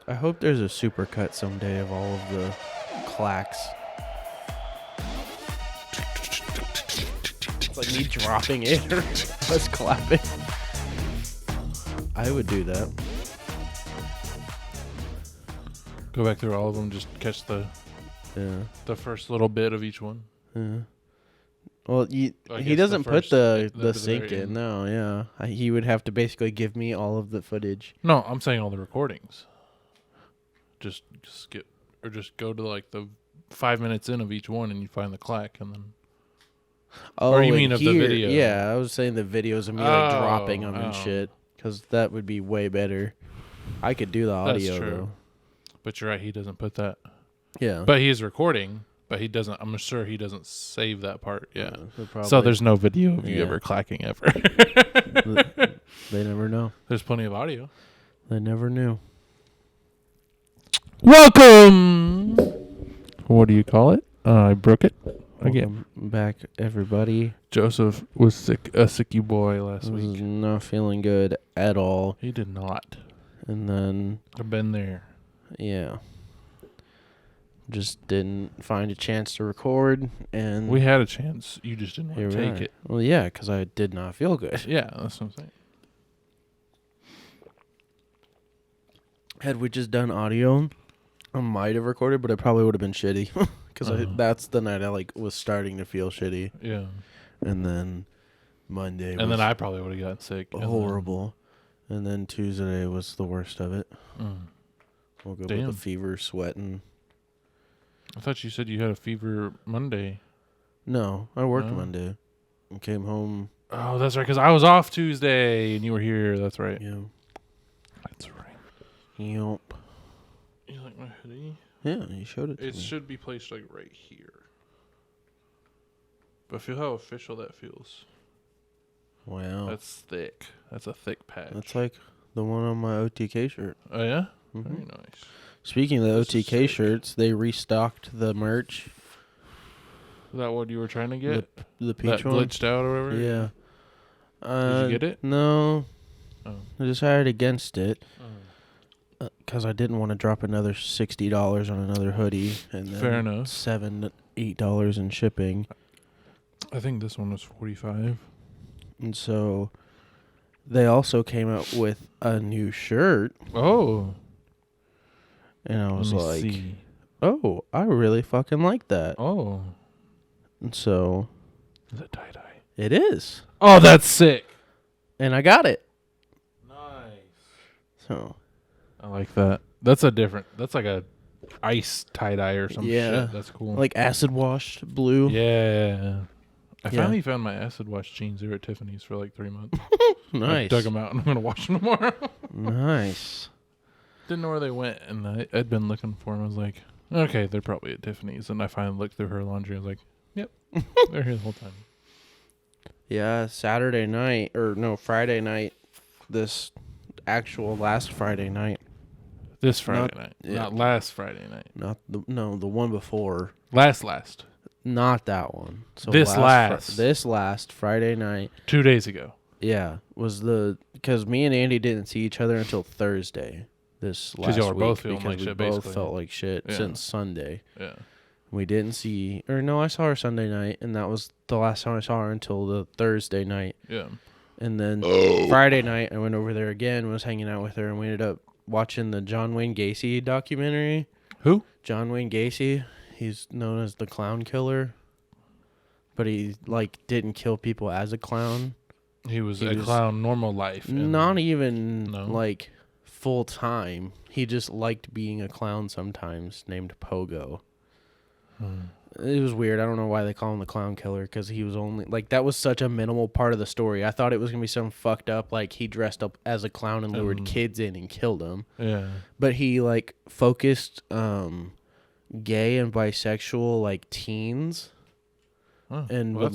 I hope there's a supercut someday of all of the clacks. It's like me dropping it or us clapping. I would do that. Go back through all of them, just catch the first little bit of each one. Yeah. Well, he guess doesn't put the sync very in. end. No, yeah. He would have to basically give me all of the footage. No, I'm saying all the recordings. Just skip or just go to like the 5 minutes in of each one, and you find the clack, and then. Oh, or you mean and of the video? Yeah, I was saying the videos of me like dropping them and shit, because that would be way better. I could do the audio. That's true. Though. But you're right, he doesn't put that. Yeah. But he is recording, but he doesn't. I'm sure he doesn't save that part. Yeah. Probably, so there's no video of you ever clacking ever. They never know. There's plenty of audio. They never knew. Welcome. What do you call it? I broke it again. Welcome back, everybody. Joseph was sick, a sicky boy last week. Not feeling good at all. He did not. And then I've been there. Yeah. Just didn't find a chance to record, and We had a chance. You just didn't want to take it. Well, yeah, because I did not feel good. Yeah, that's what I'm saying. Had we just done audio, I might have recorded, but it probably would have been shitty. Because that's the night I was starting to feel shitty. Yeah. And then Monday and then I probably would have gotten sick. Horrible. And then Tuesday was the worst of it. Woke up with a fever, sweating. I thought you said you had a fever Monday. No, I worked Monday. And came home. Oh, that's right, because I was off Tuesday and you were here. That's right. Yeah. That's right. Yep. You like my hoodie? Yeah, you showed it to me. It should be placed like right here. But feel how official that feels. Wow. That's thick. That's a thick patch. That's like the one on my OTK shirt. Oh, yeah? Mm-hmm. Very nice. Speaking of the OTK shirts, they restocked the merch. Is that what you were trying to get? The peach that one? glitched out or whatever? Yeah. Did you get it? No. Oh. I decided against it. Because I didn't want to drop another $60 on another hoodie. And then Fair enough. $7 to $8 in shipping. I think this one was $45. And so they also came out with a new shirt. Oh. And I was like, see. oh, I really fucking like that. Oh. And so Is it tie-dye? it is. Oh, that's sick. And I got it. Nice. So I like that. That's like a ice tie-dye or some shit. That's cool. like acid washed blue. Yeah. I finally found my acid wash jeans. They were at Tiffany's for like 3 months. Nice. I dug them out and I'm going to wash them tomorrow. Nice. Didn't know where they went, and I'd been looking for them. I was like, okay, they're probably at Tiffany's. And I finally looked through her laundry. I was like, yep, they're here the whole time. Yeah, Friday night. This actual last Friday night. This Friday night. Yeah. Not last Friday night. The one before. Last. Not that one. So this last Friday night. 2 days ago. Yeah, was because me and Andy didn't see each other until Thursday this last y'all were week both feeling because like we shit, both basically. felt like shit since Sunday. Yeah. We didn't see, or no, I saw her Sunday night, and that was the last time I saw her until the Thursday night. Yeah. And then Friday night, I went over there again, was hanging out with her, and we ended up watching the John Wayne Gacy documentary. Who? John Wayne Gacy. He's known as the clown killer, but he didn't kill people as a clown. He was a clown normal life. Not even full time. He just liked being a clown sometimes, named Pogo. It was weird. I don't know why they call him the clown killer, because he was only that was such a minimal part of the story. I thought it was gonna be some fucked up he dressed up as a clown and lured kids in and killed them. Yeah. But he focused gay and bisexual teens, and would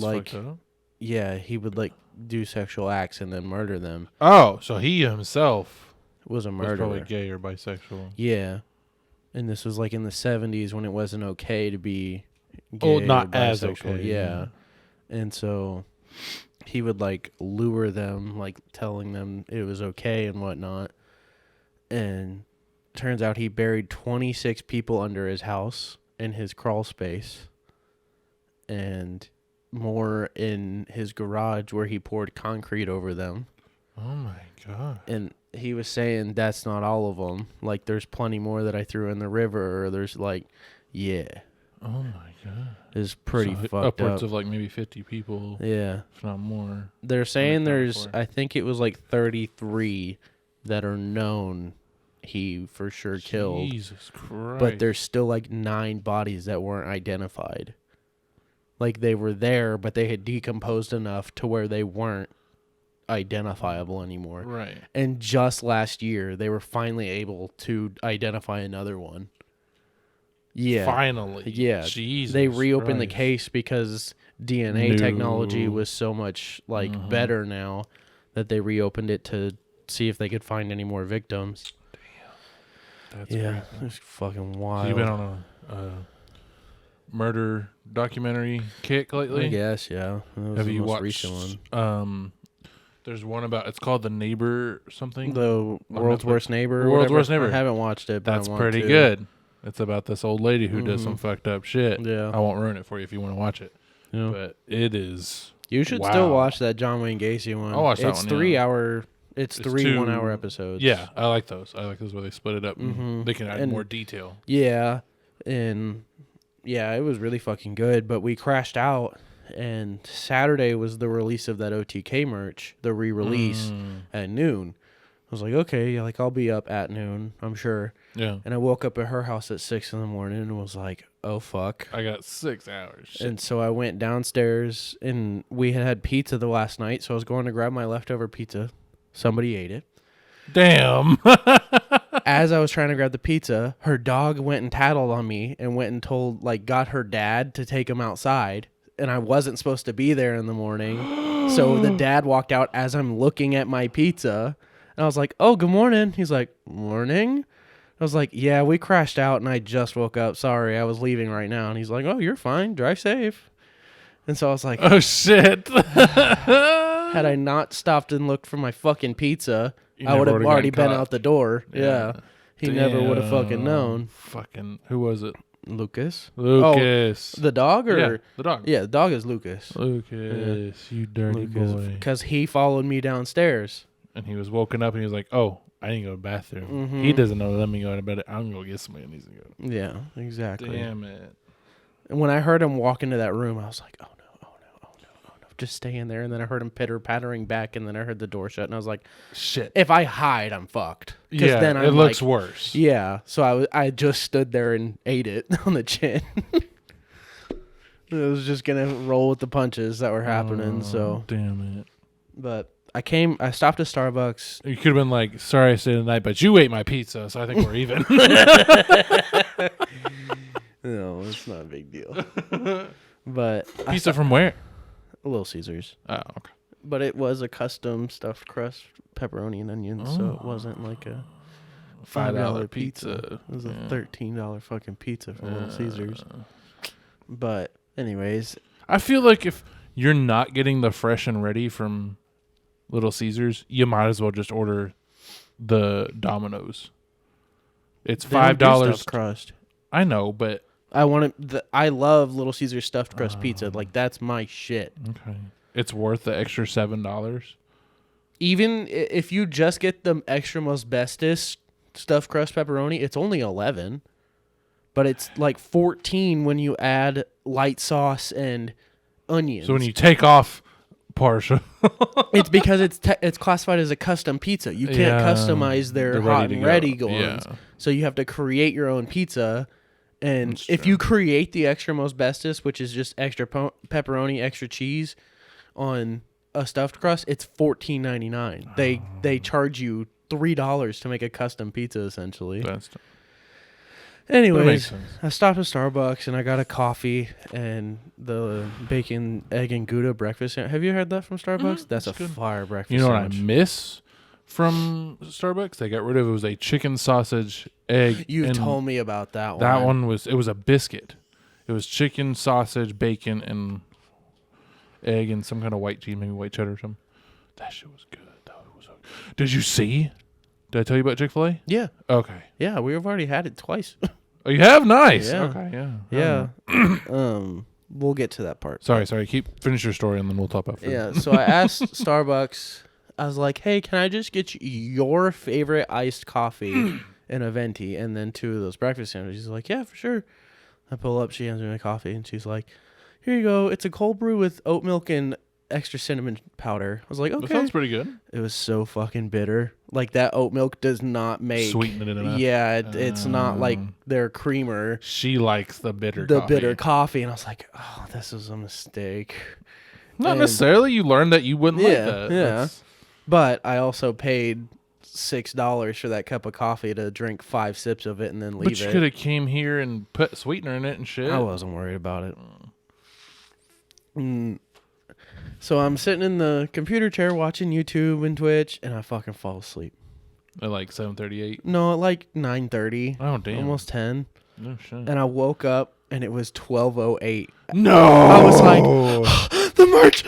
he would do sexual acts and then murder them. Oh, so he himself was a murderer. Was probably gay or bisexual. Yeah. And this was in the 70s when it wasn't okay to be gay. Not or as bisexual. okay. Yeah. And so he would lure them, telling them it was okay and whatnot. And turns out he buried 26 people under his house in his crawl space, and more in his garage where he poured concrete over them. Oh my God. And he was saying that's not all of them. Like, there's plenty more that I threw in the river, or there's like, yeah. Oh my God. It's pretty fucked upwards up. of like maybe 50 people. Yeah. If not more. They're saying there's, I think it was like 33 that are known he for sure killed. Jesus Christ. But there's still like 9 bodies that weren't identified. Like, they were there, but they had decomposed enough to where they weren't identifiable anymore. Right. And just last year, they were finally able to identify another one. Yeah. Finally. Yeah. Jesus they reopened the Christ. case because DNA technology was so much like better now that they reopened it to see if they could find any more victims. Damn. That's Yeah. crazy. It's fucking wild. So you've been on a murder documentary kick lately? I guess, yeah. That was Have the you most watched recent one. There's one about, it's called The Neighbor something. The World's Worst Neighbor. World's Worst Neighbor. I haven't watched it, but That's I want pretty to. good. It's about this old lady who does some fucked up shit. Yeah. I won't ruin it for you if you want to watch it. Yeah. But it is. You should still watch that John Wayne Gacy one. I'll watch that it's one, 3 yeah. hour. It's 3 2 1-hour episodes. Yeah, I like those. I like those where they split it up. And they can add more detail. Yeah, and yeah, it was really fucking good. But we crashed out, and Saturday was the release of that OTK merch, the re-release at noon. I was like, okay, like I'll be up at noon, I'm sure. Yeah. And I woke up at her house at 6 in the morning and was like, oh fuck. I got 6 hours. Shit. And so I went downstairs, and we had pizza the last night, so I was going to grab my leftover pizza. Somebody ate it. Damn. As I was trying to grab the pizza, her dog went and tattled on me and went and got her dad to take him outside. And I wasn't supposed to be there in the morning. So the dad walked out as I'm looking at my pizza. And I was like, oh, good morning. He's like, morning? I was like, yeah, we crashed out and I just woke up. Sorry, I was leaving right now. And he's like, oh, you're fine. Drive safe. And so I was like, oh, shit. had I not stopped and looked for my fucking pizza, I would have already been out the door. Yeah. He never would have fucking known. Fucking, who was it? Lucas. Lucas. Oh, the dog or? Yeah, the dog. Yeah, the dog is Lucas. Lucas, you dirty boy. Because he followed me downstairs. And he was woken up and he was like, oh, I need to go to the bathroom. He doesn't know. Let me go to bed. I'm going to get somebody who needs to go. Yeah, exactly. Damn it. And when I heard him walk into that room, I was like, oh no. Just stay in there. And then I heard him pitter-pattering back, and then I heard the door shut, and I was like, shit. If I hide, I'm fucked. Yeah, then it looks worse. Yeah, so I just stood there and ate it on the chin. I was just going to roll with the punches that were happening, so. Damn it. But I stopped at Starbucks. You could have been like, sorry I stayed the night, but you ate my pizza, so I think we're even. No, it's not a big deal. But Pizza from where? Little Caesars. Oh, okay. But it was a custom stuffed crust, pepperoni and onions, so it wasn't like a $5 pizza. It was a $13 fucking pizza from Little Caesars. But anyways, I feel like if you're not getting the fresh and ready from Little Caesars, you might as well just order the Domino's. It's $5 stuffed crust. I know, but I love Little Caesars stuffed crust pizza. Like, that's my shit. okay, it's worth the extra $7. Even if you just get the extra most bestest stuffed crust pepperoni, it's only $11. But it's like $14 when you add light sauce and onions. So when you take off partial, it's because it's classified as a custom pizza. You can't customize their hot and ready ones. Yeah. So you have to create your own pizza. And if you create the extra most bestest, which is just extra pepperoni, extra cheese on a stuffed crust, it's $14.99. They charge you $3 to make a custom pizza, essentially. Anyways, I stopped at Starbucks and I got a coffee and the bacon, egg, and Gouda breakfast. Have you heard that from Starbucks? That's a fire breakfast. You know sandwich. what I miss from Starbucks? They got rid of it. Was a chicken sausage egg. You told me about that one. That one was a biscuit. It was chicken, sausage, bacon, and egg, and some kind of white cheese, maybe white cheddar or something. That shit was good. Did you see Did I tell you about Chick-fil-A? Yeah. Okay. Yeah, we've already had it twice. Oh, you have? Nice. Yeah. Okay, yeah. Yeah. We'll get to that part. Sorry. Finish your story and then we'll top up. Yeah, so I asked Starbucks, I was like, hey, can I just get your favorite iced coffee and a venti and then 2 of those breakfast sandwiches? She's like, yeah, for sure. I pull up, she hands me my coffee, and she's like, here you go. It's a cold brew with oat milk and extra cinnamon powder. I was like, okay. That sounds pretty good. It was so fucking bitter. Like, that oat milk does not make... Sweeten it enough. Yeah, it's not like their creamer. She likes the bitter coffee. And I was like, oh, this is a mistake. Not necessarily. You learned that you wouldn't like that. Yeah. But I also paid $6 for that cup of coffee to drink 5 sips of it and then leave it. But you could have came here and put sweetener in it and shit. I wasn't worried about it. So I'm sitting in the computer chair watching YouTube and Twitch, and I fucking fall asleep. At like 7:38? No, at like 9:30. Oh, damn. Almost 10. No shit. And I woke up, and it was 12:08. No! I was like, the merch!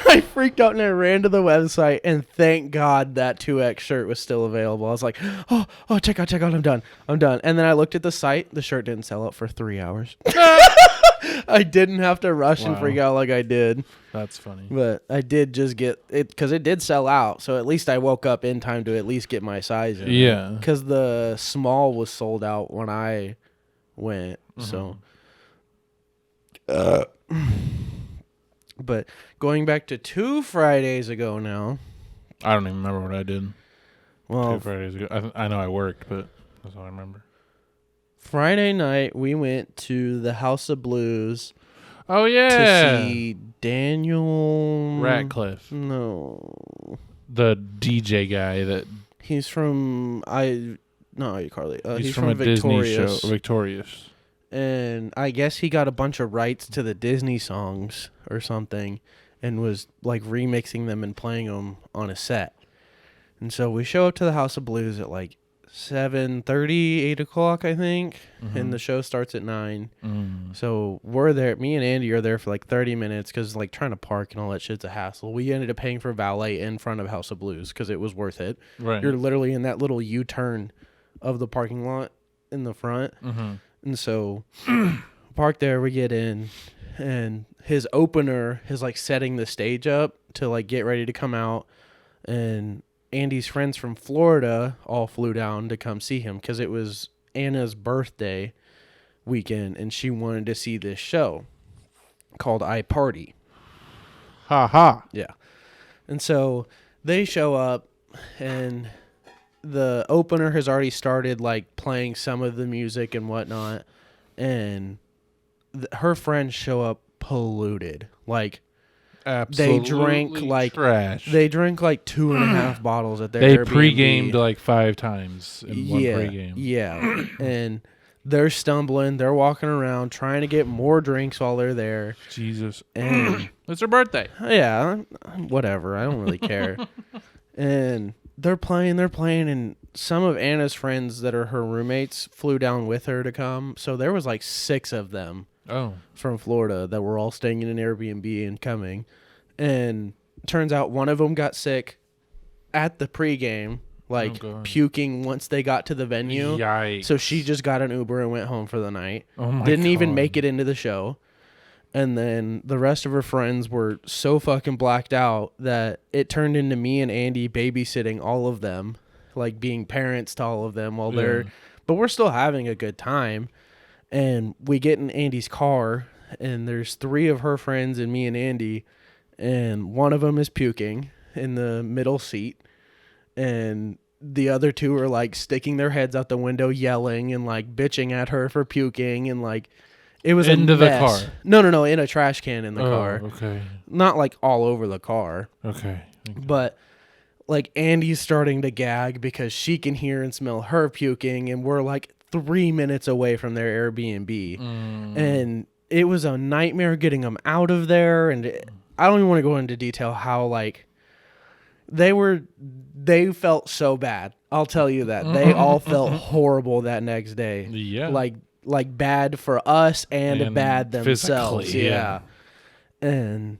I freaked out, and I ran to the website, and thank God that 2X shirt was still available. I was like, oh, check out, I'm done. And then I looked at the site. The shirt didn't sell out for 3 hours. I didn't have to rush and freak out like I did. That's funny. But I did just get it because it did sell out. So at least I woke up in time to at least get my size in. Yeah. Because the small was sold out when I went. So. But going back to 2 Fridays ago now. I don't even remember what I did. Well, 2 Fridays ago. I know I worked, but that's all I remember. Friday night, we went to the House of Blues. Oh, yeah. To see Daniel... Radcliffe. No. The DJ guy that... He's from... Not iCarly. He's from a Victorious. Disney show. Victorious. And I guess he got a bunch of rights to the Disney songs or something and was like remixing them and playing them on a set. And so we show up to the House of Blues at like 7:30, 8 o'clock, I think. And the show starts at 9. So we're there. Me and Andy are there for like 30 minutes because like trying to park and all that shit's a hassle. We ended up paying for valet in front of House of Blues because it was worth it. Right. You're literally in that little U-turn of the parking lot in the front. And so park there, we get in, and his opener is like setting the stage up to like get ready to come out. And Andy's friends from Florida all flew down to come see him because it was Anna's birthday weekend, and she wanted to see this show called I Party. Ha ha. Yeah. And so they show up, and the opener has already started like playing some of the music and whatnot, and her friends show up polluted. Like, absolutely they drank like trash. They drank like 2.5 bottles at their They Airbnb. Pre-gamed like 5 times in one pre-game. Yeah. And they're stumbling, they're walking around trying to get more drinks while they're there. Jesus. And it's her birthday. Yeah, whatever. I don't really care. And they're playing, and some of Anna's friends that are her roommates flew down with her to come. So there was like 6 of them from Florida that were all staying in an Airbnb and coming. And turns out one of them got sick at the pregame, like puking once they got to the venue. Yikes. So she just got an Uber and went home for the night. Oh my Didn't God. even make it into the show. And then the rest of her friends were so fucking blacked out that it turned into me and Andy babysitting all of them, like being parents to all of them while they're, but we're still having a good time. And we get in Andy's car, and there's 3 of her friends and me and Andy, and one of them is puking in the middle seat, and the other 2 are like sticking their heads out the window, yelling and like bitching at her for puking, and like it was into a mess. the car. No, in a trash can in the car. Okay. Not like all over the car. Okay. But like Andy's starting to gag because she can hear and smell her puking, and we're like 3 minutes away from their Airbnb. And it was a nightmare getting them out of there. And I don't even want to go into detail how like they felt so bad. I'll tell you that. They all felt horrible that next day. Yeah. Like bad for us and bad themselves. Yeah. And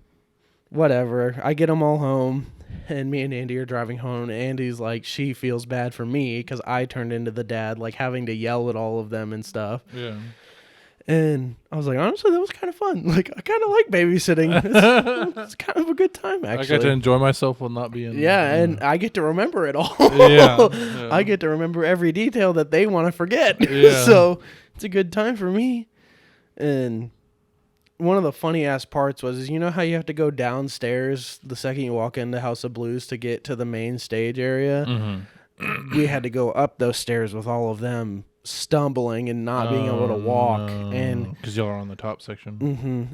whatever. I get them all home, and me and Andy are driving home. And Andy's like, she feels bad for me because I turned into the dad, like having to yell at all of them and stuff. Yeah. And I was like, honestly, that was kind of fun. Like, I kind of like babysitting. It's kind of a good time, actually. I got to enjoy myself while not being... Yeah, and I get to remember it all. Yeah. I get to remember every detail that they want to forget. Yeah. So it's a good time for me. And one of the funny-ass parts was, you know how you have to go downstairs the second you walk into House of Blues to get to the main stage area? Mm-hmm. We had to go up those stairs with all of them stumbling and not being able to walk. And because y'all are on the top section. Mm-hmm.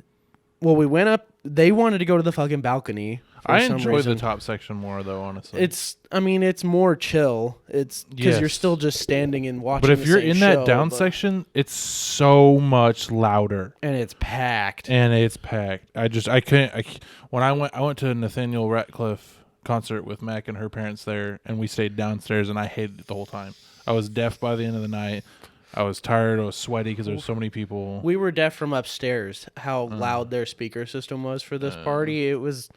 Well, we went up. They wanted to go to the fucking balcony. I enjoy the top section more, though, honestly. It's more chill. It's because you're still just standing and watching. But if you're in that down section, it's so much louder, and it's packed. I couldn't. When I went to Nathaniel Ratcliffe concert with Mac and her parents there, and we stayed downstairs, and I hated it the whole time. I was deaf by the end of the night. I was tired. I was sweaty because there was so many people. We were deaf from upstairs. How loud their speaker system was for this party. It was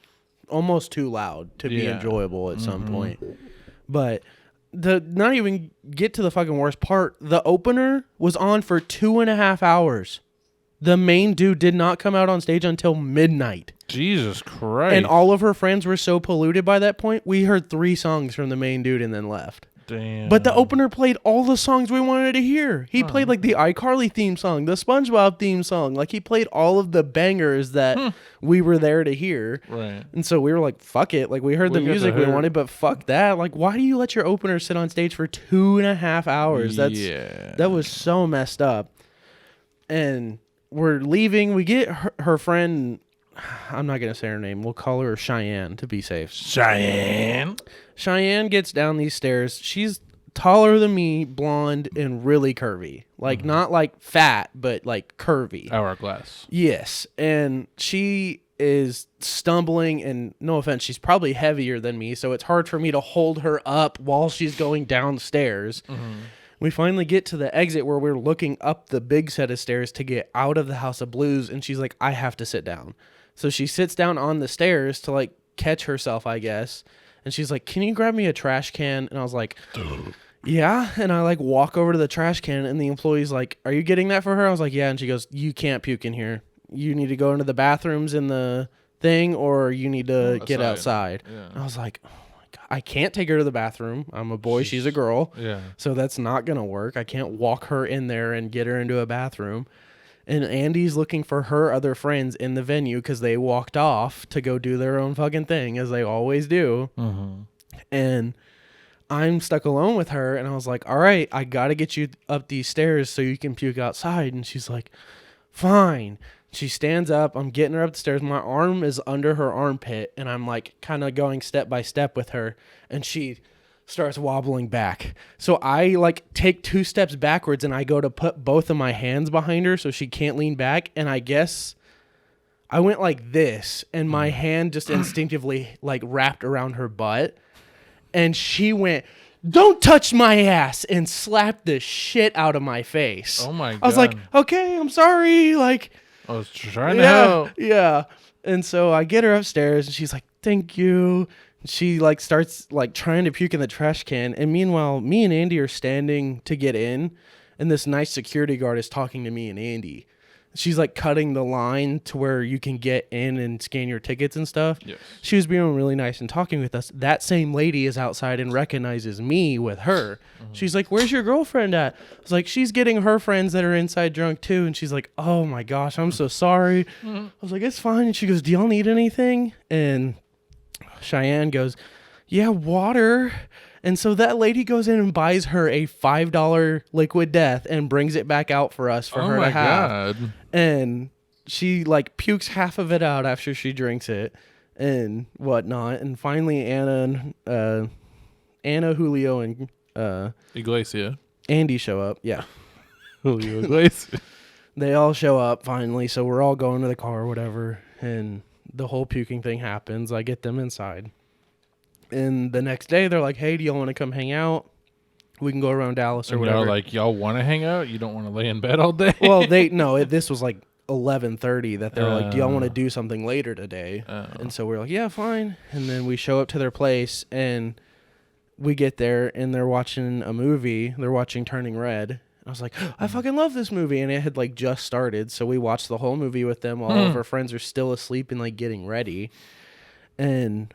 almost too loud to be enjoyable at some point. But not even get to the fucking worst part. The opener was on for 2.5 hours. The main dude did not come out on stage until midnight. Jesus Christ. And all of her friends were so polluted by that point. We heard 3 songs from the main dude and then left. Damn. But the opener played all the songs we wanted to hear. He played like the iCarly theme song, the SpongeBob theme song. Like he played all of the bangers that we were there to hear. Right. And so we were like, fuck it. Like we heard the music we wanted, but fuck that. Like why do you let your opener sit on stage for 2.5 hours? That was so messed up. And we're leaving. We get her friend... I'm not going to say her name. We'll call her Cheyenne to be safe. Cheyenne gets down these stairs. She's taller than me, blonde, and really curvy. Like, not like fat, but like curvy. Hourglass. Yes. And she is stumbling, and no offense, she's probably heavier than me, so it's hard for me to hold her up while she's going downstairs. We finally get to the exit where we're looking up the big set of stairs to get out of the House of Blues, and she's like, I have to sit down. So she sits down on the stairs to like catch herself, I guess. And she's like, can you grab me a trash can? And I was like, yeah. And I like walk over to the trash can, and the employee's like, are you getting that for her? I was like, yeah. And she goes, you can't puke in here. You need to go into the bathrooms in the thing, or you need to get outside. Yeah. And I was like, oh my God, I can't take her to the bathroom. I'm a boy. She's a girl. Yeah. So that's not going to work. I can't walk her in there and get her into a bathroom. And Andy's looking for her other friends in the venue because they walked off to go do their own fucking thing, as they always do. And I'm stuck alone with her, and I was like, all right, I got to get you up these stairs so you can puke outside. And she's like, fine. She stands up. I'm getting her up the stairs. My arm is under her armpit, and I'm like kind of going step by step with her. And she starts wobbling back. So I like take 2 steps backwards, and I go to put both of my hands behind her so she can't lean back. And I guess I went like this, and my hand just instinctively like wrapped around her butt. And she went, don't touch my ass, and slapped the shit out of my face. Oh my God. I was like, okay, I'm sorry. Like, I was trying to help. Yeah. And so I get her upstairs, and she's like, thank you. She like starts like trying to puke in the trash can, and meanwhile, me and Andy are standing to get in, and this nice security guard is talking to me and Andy. She's like cutting the line to where you can get in and scan your tickets and stuff. Yes. She was being really nice and talking with us. That same lady is outside and recognizes me with her. She's like, where's your girlfriend at? I was like, she's getting her friends that are inside drunk too. And she's like, oh my gosh, I'm so sorry. I was like, it's fine. And she goes, do y'all need anything? And Cheyenne goes, yeah, water. And so that lady goes in and buys her a $5 liquid death and brings it back out for us for her to have. God. And she like pukes half of it out after she drinks it and whatnot. And finally Anna, Julio, and Iglesia. Andy show up. Yeah. Julio Iglesia. They all show up finally. So we're all going to the car or whatever. And the whole puking thing happens. I get them inside. And the next day, they're like, hey, do y'all want to come hang out? We can go around Dallas or whatever. Like, y'all want to hang out? You don't want to lay in bed all day? Well, this was like 11:30 that they were like, do y'all want to do something later today? And so we're like, yeah, fine. And then we show up to their place, and we get there, and they're watching a movie. They're watching Turning Red. I was like, I fucking love this movie. And it had like just started. So we watched the whole movie with them. All of our friends are still asleep and like getting ready. And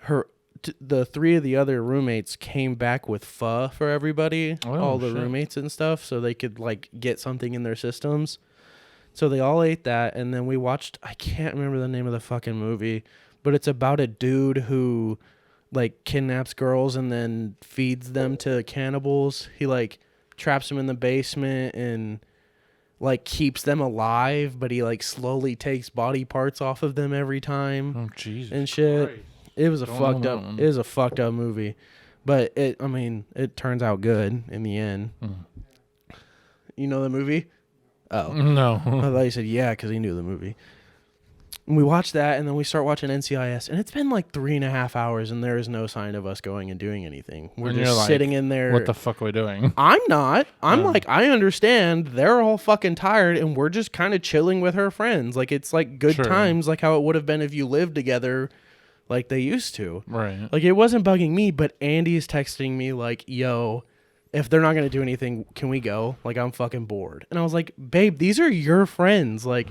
the three of the other roommates came back with pho for everybody, all the roommates and stuff, so they could like get something in their systems. So they all ate that. And then we watched, I can't remember the name of the fucking movie, but it's about a dude who like kidnaps girls and then feeds them to cannibals. He like traps them in the basement and like keeps them alive, but he like slowly takes body parts off of them every time. Oh Jesus! And shit. Christ. It was a fucked up movie, but it turns out good in the end. You know the movie? Oh no! I thought you said yeah because he knew the movie. And we watched that, and then we start watching NCIS, and it's been like 3.5 hours, and there is no sign of us going and doing anything. We're just sitting in there. What the fuck are we doing? I'm not. I'm like, I understand. They're all fucking tired, and we're just kind of chilling with her friends. Like, it's like good times, like how it would have been if you lived together like they used to. Right. Like, it wasn't bugging me, but Andy is texting me like, yo, if they're not going to do anything, can we go? Like, I'm fucking bored. And I was like, babe, these are your friends. Like,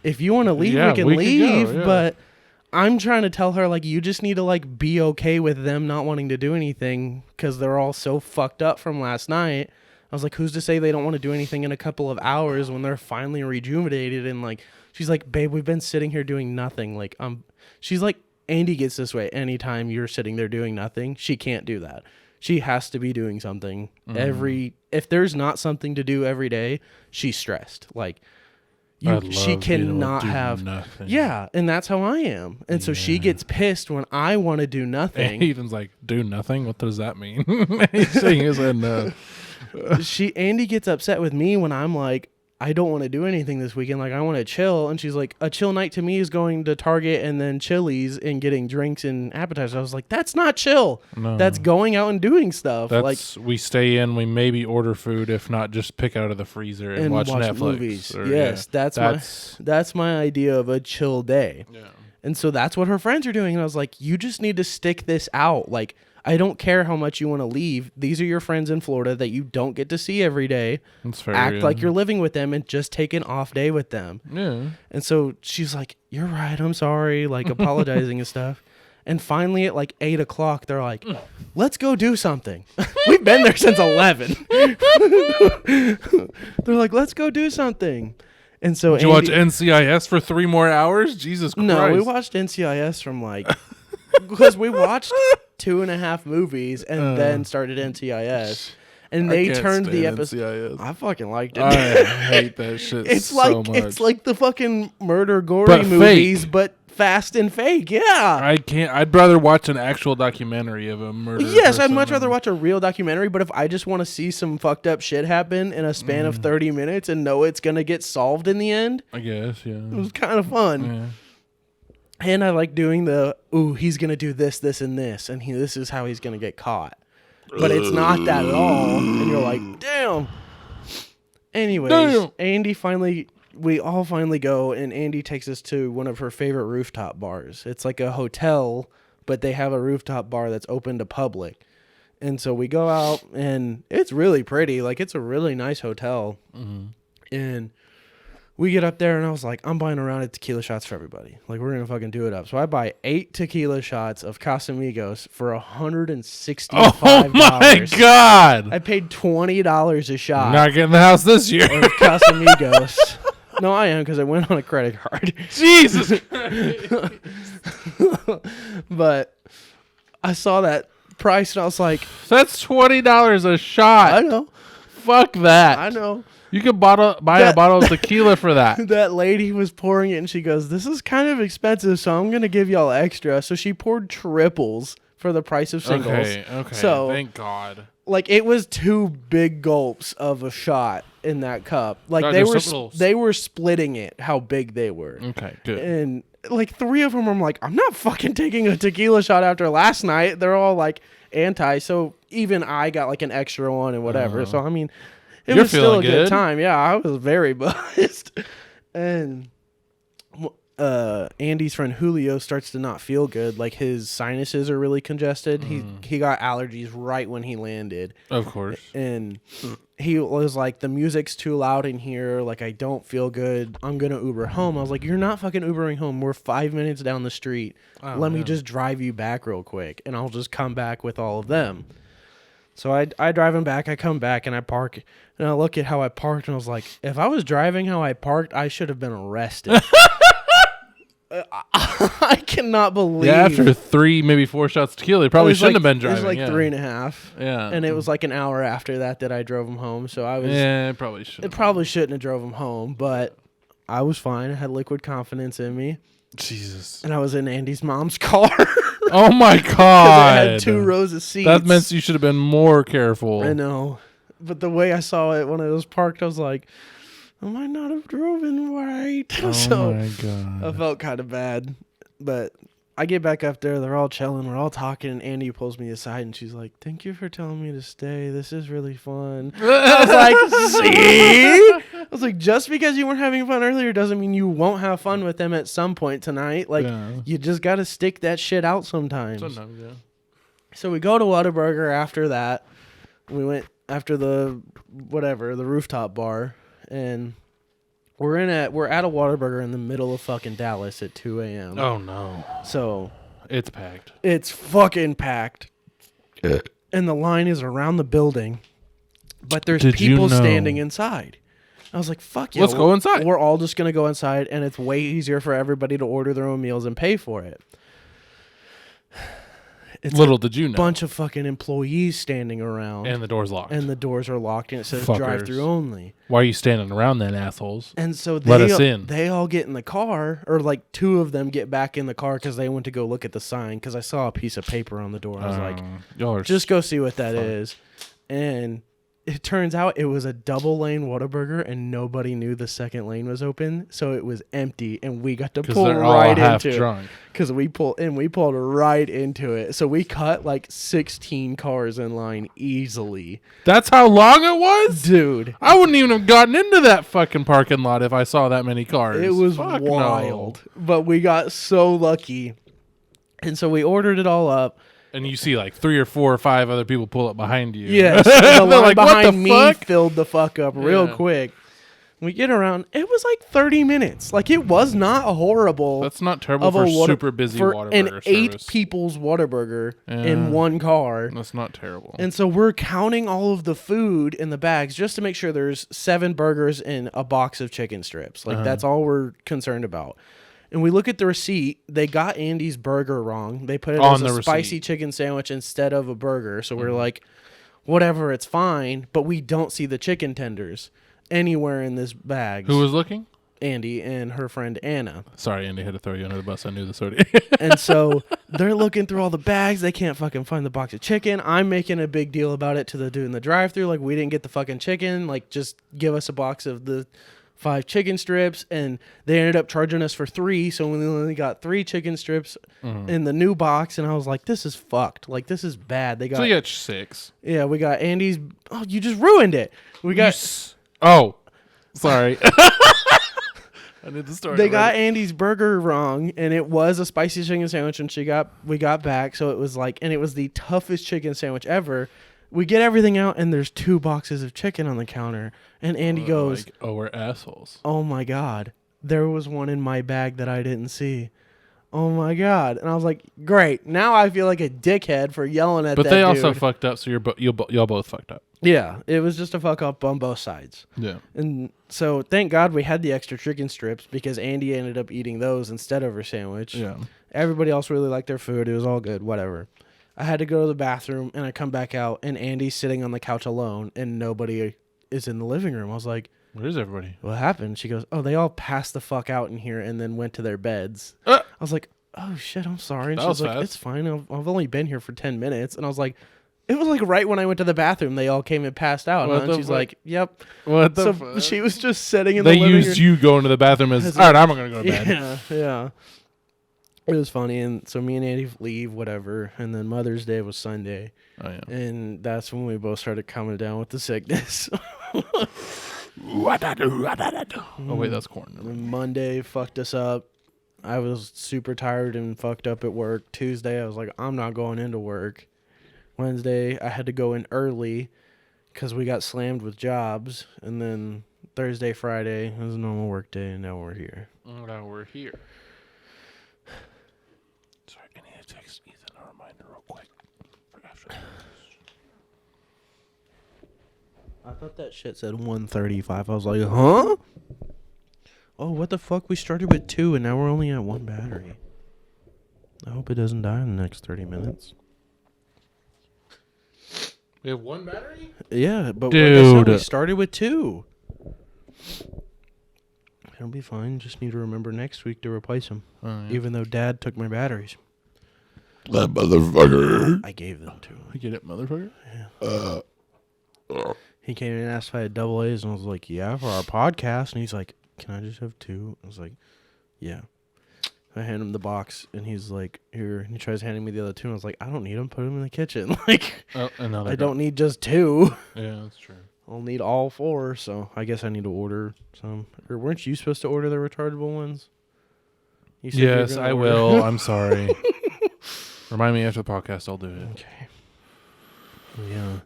if you want to leave, we can leave, but I'm trying to tell her, like, you just need to, like, be okay with them not wanting to do anything because they're all so fucked up from last night. I was like, who's to say they don't want to do anything in a couple of hours when they're finally rejuvenated? And, like, she's like, babe, we've been sitting here doing nothing. Like, she's like, Andy gets this way. Anytime you're sitting there doing nothing, she can't do that. She has to be doing something if there's not something to do every day, she's stressed. Like, she cannot have nothing. Yeah, and that's how I am. And so she gets pissed when I want to do nothing. Ethan's like, do nothing? What does that mean? He's saying his head no. Andy gets upset with me when I'm like, I don't want to do anything this weekend. Like, I want to chill. And she's like, a chill night to me is going to Target and then Chili's and getting drinks and appetizers. I was like, that's not chill. No. That's going out and doing stuff. That's, like, we stay in, we maybe order food, if not just pick out of the freezer and watch Netflix. Movies. Yes, that's my idea of a chill day. Yeah. And so that's what her friends are doing. And I was like, you just need to stick this out. Like, I don't care how much you want to leave. These are your friends in Florida that you don't get to see every day. That's fair. Act like you're living with them and just take an off day with them. Yeah. And so she's like, you're right. I'm sorry. Like, apologizing and stuff. And finally at like 8 o'clock, they're like, let's go do something. We've been there since 11. They're like, let's go do something. And so Did you watch NCIS for 3 more hours? Jesus Christ. No, we watched NCIS from like, because we watched 2.5 movies and then started NCIS. And they turned the episode. I fucking liked it. I hate that shit so much. It's like the fucking murder gory movies, but fast and fake. Yeah. I can't. I'd rather watch an actual documentary of a murder. Yes, I'd much rather watch a real documentary, but if I just want to see some fucked up shit happen in a span of 30 minutes and know it's going to get solved in the end. I guess, yeah. It was kind of fun. Yeah. And I like doing he's going to do this, this, and this, and this is how he's going to get caught. But it's not that at all. And you're like, damn. Anyways, we all finally go, and Andy takes us to one of her favorite rooftop bars. It's like a hotel, but they have a rooftop bar that's open to public. And so we go out, and it's really pretty. Like, it's a really nice hotel. Mm-hmm. And we get up there, and I was like, I'm buying a round of tequila shots for everybody. Like, we're going to fucking do it up. So I buy 8 tequila shots of Casamigos for $165. Oh, my God. I paid $20 a shot. I'm not getting the house this year. Of Casamigos. No, I am, because I went on a credit card. Jesus But I saw that price, and I was like, that's $20 a shot. I know. Fuck that. I know. You could buy a bottle of tequila for that. That lady was pouring it, and she goes, this is kind of expensive, so I'm going to give y'all extra. So she poured triples for the price of singles. Okay. So, thank God. Like, it was 2 big gulps of a shot in that cup. Like, they were splitting it, how big they were. Okay, good. And, like, 3 of them, I'm like, I'm not fucking taking a tequila shot after last night. They're all, like, anti. So even I got, like, an extra one and whatever. So, I mean... It was still a good time. Yeah, I was very buzzed. And Andy's friend Julio starts to not feel good. Like his sinuses are really congested. He got allergies right when he landed. Of course. And he was like, the music's too loud in here. Like, I don't feel good. I'm going to Uber home. I was like, you're not fucking Ubering home. We're 5 minutes down the street. Let me just drive you back real quick, and I'll just come back with all of them. So I drive him back. I come back, and I park. And I look at how I parked, and I was like, if I was driving how I parked, I should have been arrested. I cannot believe. Yeah, after 3, maybe 4 shots of tequila, he probably shouldn't have been driving. It was like 3.5. Yeah. And it was like an hour after that I drove him home. So I was. Yeah, it probably should. It probably shouldn't have drove him home, but I was fine. I had liquid confidence in me. Jesus. And I was in Andy's mom's car. Oh my God. I had 2 rows of seats. That meant you should have been more careful. I know. But the way I saw it when it was parked, I was like, I might not have driven right. Oh so my God. I felt kind of bad. But I get back up there. They're all chilling. We're all talking. And Andy pulls me aside and she's like, thank you for telling me to stay. This is really fun. I was like, see? I was like, just because you weren't having fun earlier doesn't mean you won't have fun with them at some point tonight. Like, you just got to stick that shit out sometimes. Sometimes, yeah. So we go to Whaddaya after that. We went after the rooftop bar. And we're at a Whaddaya in the middle of fucking Dallas at 2 a.m. Oh, no. So it's packed. It's fucking packed. And the line is around the building, but there's people standing inside. I was like, fuck yeah. Let's go inside. We're all just going to go inside, and it's way easier for everybody to order their own meals and pay for it. It's Little did you know. Bunch of fucking employees standing around. And the door's locked. And the doors are locked, and it says Fuckers. drive-through only. Why are you standing around then, assholes? And so let us in. They all get in the car, or like 2 of them get back in the car because they went to go look at the sign because I saw a piece of paper on the door. I was like, just go see what that is. And it turns out it was a double lane Whataburger, and nobody knew the second lane was open, so it was empty, and we got to pull right into it. Because we pulled right into it. So we cut like 16 cars in line easily. That's how long it was? Dude. I wouldn't even have gotten into that fucking parking lot if I saw that many cars. It was wild. No. But we got so lucky. And so we ordered it all up. And you see like 3 or 4 or 5 other people pull up behind you. Yes. The line like, behind me filled the fuck up real quick. We get around. It was like 30 minutes. Like, it was not horrible. That's not terrible for super busy Whataburger an service. 8 people's Whataburger in one car. That's not terrible. And so we're counting all of the food in the bags just to make sure there's 7 burgers and a box of chicken strips. Like, that's all we're concerned about. And we look at the receipt. They got Andy's burger wrong. They put it as a spicy chicken sandwich instead of a burger. So we're like, whatever, it's fine. But we don't see the chicken tenders anywhere in this bag. Who was looking? Andy and her friend Anna. Sorry, Andy had to throw you under the bus. I knew this already. And so they're looking through all the bags. They can't fucking find the box of chicken. I'm making a big deal about it to the dude in the drive-thru. Like, we didn't get the fucking chicken. Like, just give us a box of the 5 chicken strips, and they ended up charging us for 3, so we only got 3 chicken strips in the new box, and I was like, this is fucked. Like, this is bad. They got so you got 6. Yeah, we got Andy's. Oh, you just ruined it. We got. Oh, sorry. I knew the story. They got Andy's burger wrong, and it was a spicy chicken sandwich, and we got back, so it was like, and it was the toughest chicken sandwich ever. We get everything out, and there's 2 boxes of chicken on the counter. And Andy goes, like, oh, we're assholes. Oh, my God. There was one in my bag that I didn't see. Oh, my God. And I was like, great. Now I feel like a dickhead for yelling at that dude. But they also fucked up, so y'all both fucked up. Yeah. It was just a fuck up on both sides. Yeah. And so thank God we had the extra chicken strips because Andy ended up eating those instead of her sandwich. Yeah. Everybody else really liked their food. It was all good. Whatever. I had to go to the bathroom, and I come back out, and Andy's sitting on the couch alone, and nobody is in the living room. I was like, where is everybody? What happened? She goes, oh, they all passed the fuck out in here and then went to their beds. I was like, oh, shit, I'm sorry. And she was like, fast. It's fine. I've only been here for 10 minutes. And I was like, it was like right when I went to the bathroom, they all came and passed out. And she's like, yep. What the fuck? She was just sitting in the living room. They used you going to the bathroom as, all right, I'm going to go to bed. Yeah. It was funny, and so me and Andy leave, whatever, and then Mother's Day was Sunday. Oh, yeah. And that's when we both started coming down with the sickness. Oh, wait, that's corn. Monday fucked us up. I was super tired and fucked up at work. Tuesday, I was like, I'm not going into work. Wednesday, I had to go in early because we got slammed with jobs. And then Thursday, Friday, it was a normal work day, and now we're here. Now we're here. Sorry, I need to text Ethan a reminder real quick for after this. I thought that shit said 135. I was like, huh? Oh, what the fuck? We started with 2, and now we're only at 1 battery. I hope it doesn't die in the next 30 minutes. We have 1 battery? Yeah, but Dude. like I said, we started with 2. It'll be fine. Just need to remember next week to replace them. Yeah. Even though Dad took my batteries. That motherfucker. I gave them to him. I get it, motherfucker? Yeah. He came in and asked if I had double A's, and I was like, yeah, for our podcast. And he's like, can I just have 2? I was like, yeah. I hand him the box, and he's like, here. And he tries handing me the other 2, and I was like, I don't need them. Put them in the kitchen. Like, I don't need just 2. Yeah, that's true. I'll need all 4, so I guess I need to order some. Or weren't you supposed to order the rechargeable ones? You said you were Yes, gonna I order. will. I'm sorry. Remind me after the podcast. I'll do it. Okay. Yeah.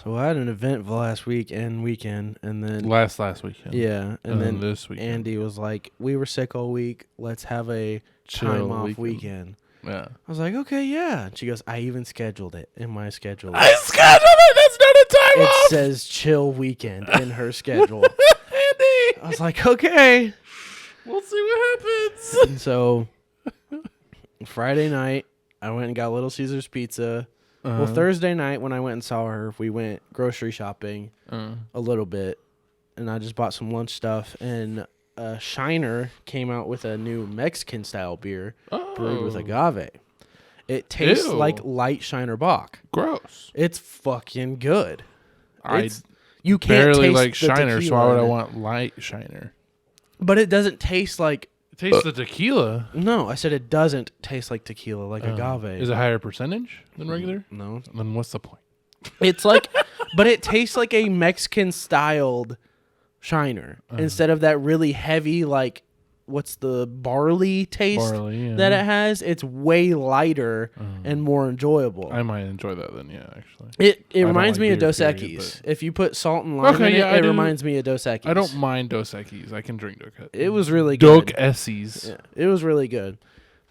So I had an event the last week and weekend, and then Last weekend. yeah, and then this weekend. Andy was like, "We were sick all week. Let's have a Chill time off weekend." Yeah. I was like, "Okay, yeah." And she goes, "I even scheduled it in my schedule. I scheduled it. That's not a time It off. says chill weekend in her schedule." Andy, I was like, "Okay." we'll see what happens. And so Friday night, I went and got Little Caesars pizza. Well, Thursday night when I went and saw her, we went grocery shopping a little bit, and I just bought some lunch stuff. And Shiner came out with a new Mexican style beer brewed with agave. It tastes Ew. like light Shiner Bock. Gross. It's fucking good. I You can't barely taste like the Shiner, so tequila why would in I it. want light Shiner? But it doesn't taste like. It tastes the tequila. No, I said it doesn't taste like tequila, like agave. Is it higher percentage than regular? No, Then what's the point? it's like, but it tastes like a Mexican styled Shiner instead of that really heavy, like, what's the barley taste that it has? It's way lighter and more enjoyable. I might enjoy that then, yeah, actually. It don't reminds like me of beer, Dos period, Equis. If you put salt and lime Okay, in yeah, it, I it do. reminds me of Dos Equis. I don't mind Dos Equis. I can drink Dos Equis. It was really good. Dos Equis. Yeah, it was really good.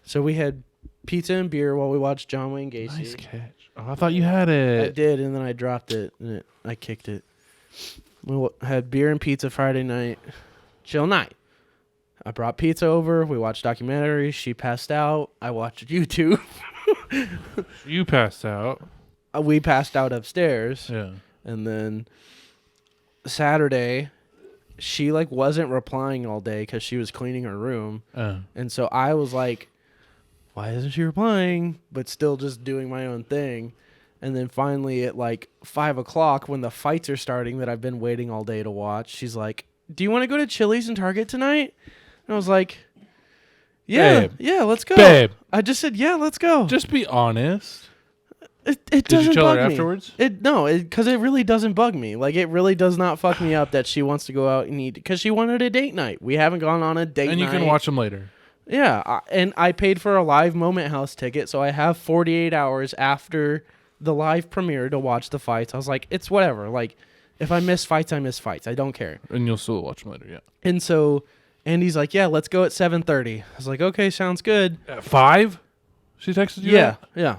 So we had pizza and beer while we watched John Wayne Gacy. Nice catch. Oh, I thought you had I it. did, and then I dropped it, and I kicked it. We had beer and pizza Friday night. Chill night. I brought pizza over. We watched documentaries. She passed out. I watched YouTube. You passed out. We passed out upstairs. Yeah. And then Saturday, she like wasn't replying all day because she was cleaning her room. And so I was like, why isn't she replying? But still just doing my own thing. And then finally at like 5 o'clock when the fights are starting that I've been waiting all day to watch, she's like, do you want to go to Chili's and Target tonight? And I was like, yeah, Babe. yeah, let's go. Babe. I just said, yeah, let's go. Just be honest. It Did doesn't you tell her bug me. afterwards? Because it really doesn't bug me. Like, it really does not fuck me up that she wants to go out and eat. Because she wanted a date night. We haven't gone on a date night. And you can watch them later. Yeah, and I paid for a live Moment House ticket, so I have 48 hours after the live premiere to watch the fights. I was like, it's whatever. Like, if I miss fights, I miss fights. I don't care. And you'll still watch them later, yeah. And so Andy's like, yeah, let's go at 7:30. I was like, okay, sounds good. At 5? She texted you Yeah, that? yeah.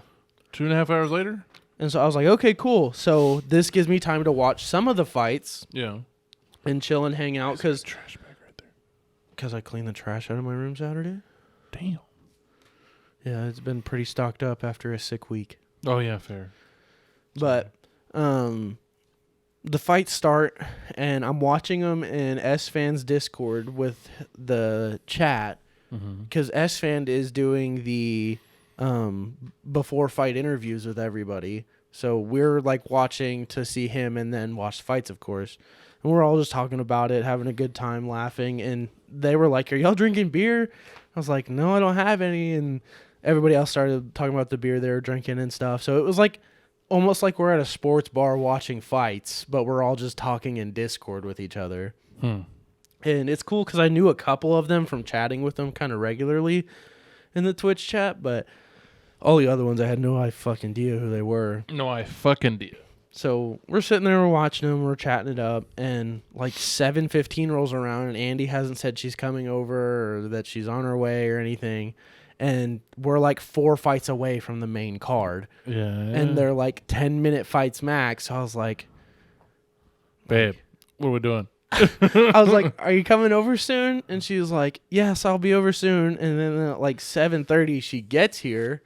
2.5 hours later? And so I was like, okay, cool. So this gives me time to watch some of the fights Yeah. and chill and hang out because Trash bag right there. I cleaned the trash out of my room Saturday. Damn. Yeah, it's been pretty stocked up after a sick week. Oh, yeah, fair. But the fights start, and I'm watching them in S-Fan's Discord with the chat because S-Fan is doing the before fight interviews with everybody. So we're like watching to see him and then watch the fights, of course. And we're all just talking about it, having a good time, laughing. And they were like, are y'all drinking beer? I was like, no, I don't have any. And everybody else started talking about the beer they were drinking and stuff. So it was like almost like we're at a sports bar watching fights, but we're all just talking in Discord with each other. And it's cool because I knew a couple of them from chatting with them kind of regularly in the Twitch chat, but all the other ones I had no fucking idea who they were. No, I fucking do. So we're sitting there, we're watching them, we're chatting it up, and like 7:15 rolls around, and Andy hasn't said she's coming over or that she's on her way or anything. And we're like 4 fights away from the main card. Yeah. And they're like 10-minute fights max. So I was like, babe, what are we doing? I was like, are you coming over soon? And she was like, yes, I'll be over soon. And then at like 7:30, she gets here,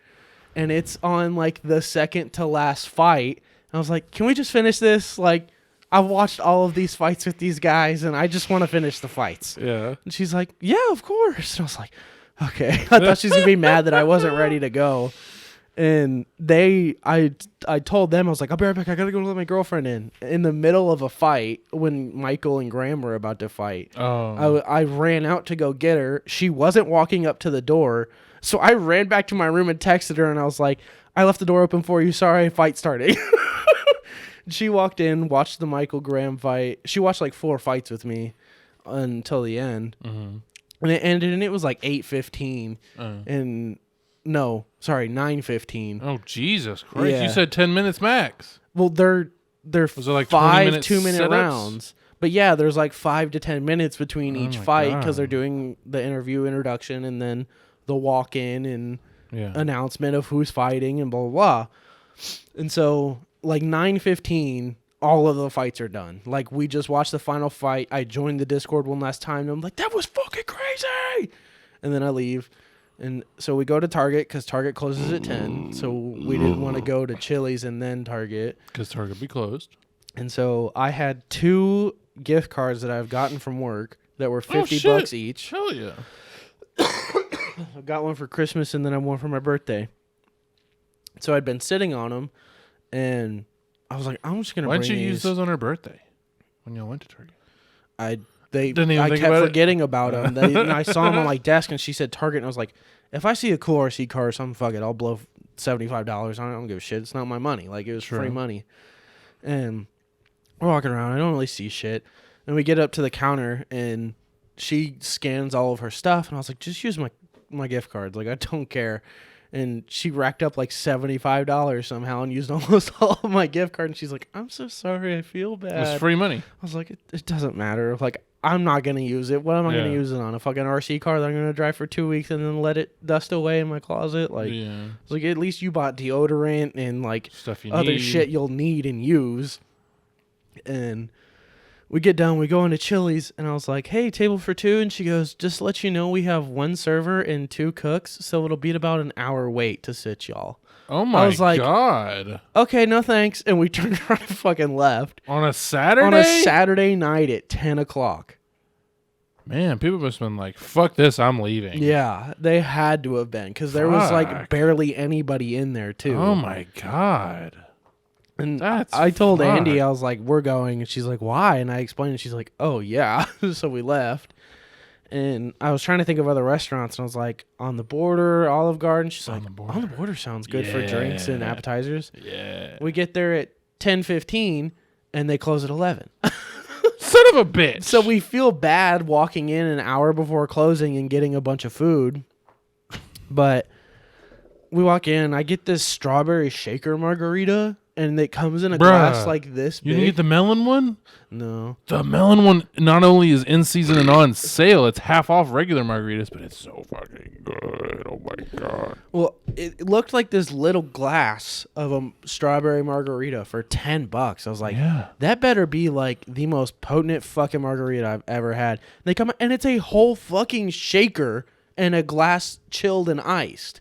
and it's on like the second to last fight. I was like, can we just finish this? Like, I've watched all of these fights with these guys, and I just want to finish the fights. Yeah. And she's like, yeah, of course. And I was like, okay. I thought she was going to be mad that I wasn't ready to go. And I told them, I was like, I'll be right back. I got to go let my girlfriend in the middle of a fight when Michael and Graham were about to fight. Oh. I ran out to go get her. She wasn't walking up to the door. So I ran back to my room and texted her, and I was like, I left the door open for you. Sorry, fight starting. She walked in, watched the Michael Graham fight. She watched like 4 fights with me until the end. Mm-hmm. And it ended, and it was like 8:15. And no, sorry, 9:15. Oh, Jesus Christ. Yeah. You said 10 minutes max. Well, they're Was it like 5 20-minute 2-minute setups? rounds. But yeah, there's like 5 to 10 minutes between each my fight God. because they're doing the interview introduction and then the walk-in and announcement of who's fighting and blah, blah, blah. And so like 9:15, all of the fights are done. Like, we just watched the final fight. I joined the Discord one last time, and I'm like, that was fucking crazy! And then I leave. And so we go to Target because Target closes at 10. So we didn't want to go to Chili's and then Target. Because Target be closed. And so I had 2 gift cards that I've gotten from work that were $50 bucks each. Hell yeah. I got one for Christmas, and then I one for my birthday. So I'd been sitting on them, and I was like, I'm just gonna. Why bring didn't you these. use those on her birthday when y'all went to Target? I think kept about it? forgetting about them. And I saw them on my desk, and she said Target, and I was like, if I see a cool RC car or something, fuck it, I'll blow $75 on it. I don't give a shit. It's not my money. Like, it was free money. And we're walking around. I don't really see shit. And we get up to the counter, and she scans all of her stuff, and I was like, just use my gift cards. Like, I don't care. And she racked up like $75 somehow and used almost all of my gift card. And she's like, I'm so sorry. I feel bad. It's free money. I was like, it doesn't matter. Like, I'm not going to use it. What am I going to use it on? A fucking RC car that I'm going to drive for 2 weeks and then let it dust away in my closet? Like, I was like, at least you bought deodorant and like stuff you other need. shit you'll need and use. And we get done, we go into Chili's, and I was like, hey, table for 2. And she goes, just to let you know, we have 1 server and 2 cooks, so it'll be about an hour wait to sit y'all. Oh my God. Okay, no thanks. And we turned around and fucking left. On a Saturday? On a Saturday night at 10 o'clock. Man, people must have been like, fuck this, I'm leaving. Yeah, they had to have been, because there was like barely anybody in there, too. Oh my God. And That's I told fucked. Andy, I was like, we're going. And she's like, why? And I explained, and she's like, oh, yeah. So we left. And I was trying to think of other restaurants, and I was like, On the Border, Olive Garden. She's like, On the Border sounds good for drinks and appetizers. Yeah. We get there at 10:15, and they close at 11. Son of a bitch. So we feel bad walking in an hour before closing and getting a bunch of food. But we walk in, I get this strawberry shaker margarita, and it comes in a glass like this big. You didn't get the melon one? No. The melon one not only is in season and on sale, it's half off regular margaritas, but it's so fucking good. Oh my God. Well, it looked like this little glass of a strawberry margarita for $10. I was like, that better be like the most potent fucking margarita I've ever had. They come and it's a whole fucking shaker and a glass chilled and iced.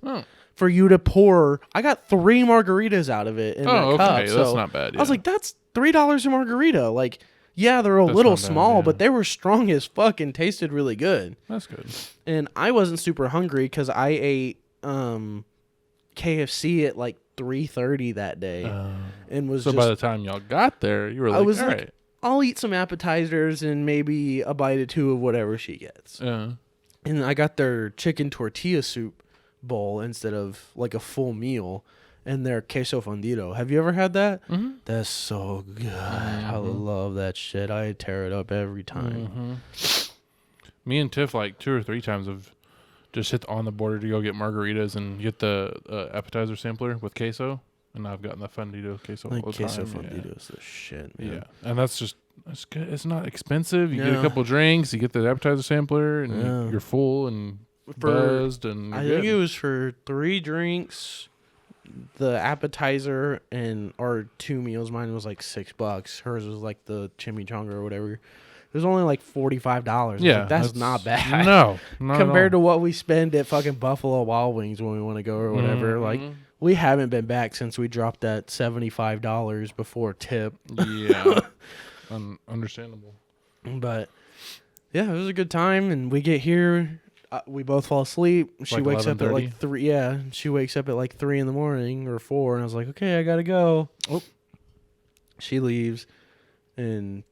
For you to pour. I got 3 margaritas out of it in a cup. Okay, so that's not bad. Yeah. I was like, that's $3 a margarita. Like, yeah, they're a little small, but they were strong as fuck and tasted really good. That's good. And I wasn't super hungry because I ate KFC at like 3:30 that day, and was so by the time y'all got there, you were like, I was all like, right. I'll eat some appetizers and maybe a bite or 2 of whatever she gets. And I got their chicken tortilla soup bowl instead of like a full meal, and their queso fundido. Have you ever had that? Mm-hmm. That's so good. I love that shit. I tear it up every time. Me and Tiff like 2 or 3 times have just hit on the border to go get margaritas and get the appetizer sampler with queso. And I've gotten the fundido queso all the queso time. fundido is the shit, man. Yeah, and that's good. It's not expensive. You get a couple drinks, you get the appetizer sampler, and you're full and buzzed. And I think it was for 3 drinks, the appetizer, and our 2 meals. Mine was like $6. Hers was like the chimichanga or whatever. It was only like $45. Yeah, like, that's not bad. No, not compared to what we spend at fucking Buffalo Wild Wings when we want to go or whatever. Like, we haven't been back since we dropped that $75 before tip. Yeah, understandable. But yeah, it was a good time, and we get here. We both fall asleep. She like wakes up at 11:30? like 3. Yeah, she wakes up at like 3 in the morning or 4, and I was like, okay, I gotta go. Oh, she leaves, and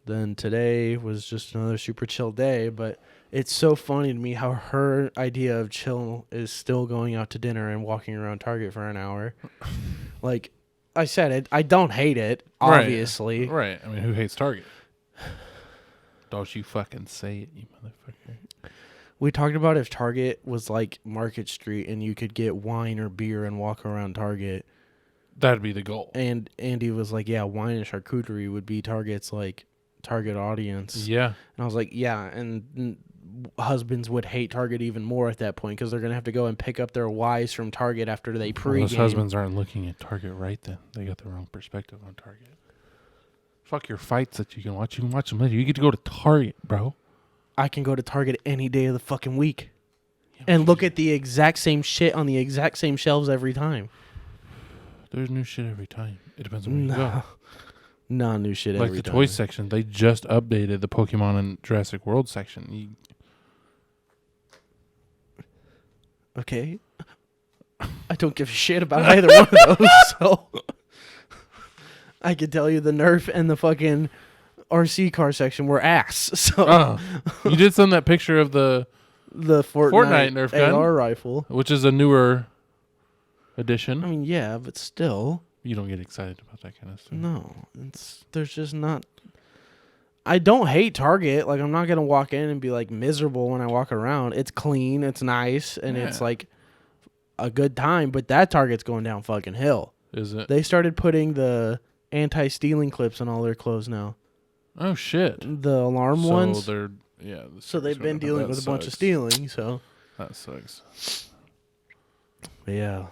then today was just another super chill day. But it's so funny to me how her idea of chill is still going out to dinner and walking around Target for an hour. Like I said, I don't hate it, obviously. Right. I mean, who hates Target? Don't you fucking say it, you motherfucker. We talked about if Target was like Market Street and you could get wine or beer and walk around Target. That'd be the goal. And Andy was like, yeah, wine and charcuterie would be Target's like target audience. Yeah. And I was like, yeah, and husbands would hate Target even more at that point because they're going to have to go and pick up their wives from Target after they pregame. Those husbands aren't looking at Target right then. They got the wrong perspective on Target. Fuck your fights that you can watch. You can watch them later. You get to go to Target, bro. I can go to Target any day of the fucking week and look at the exact same shit on the exact same shelves every time. There's new shit every time. It depends on where you go. No new shit every time. Like the toy section, they just updated the Pokemon and Jurassic World section. Okay. I don't give a shit about either one of those, so I could tell you the Nerf and the fucking RC car section were ass. So you did send that picture of the Fortnite Nerf gun AR rifle, which is a newer edition. I mean, yeah, but still, you don't get excited about that kind of stuff. No, there's just not. I don't hate Target. Like, I'm not gonna walk in and be like miserable when I walk around. It's clean, it's nice, and it's like a good time. But that Target's going down fucking hill. Is it? They started putting the anti-stealing clips on all their clothes now. Oh shit! The alarm ones. So they've been dealing with a bunch of stealing. So that sucks. But yeah,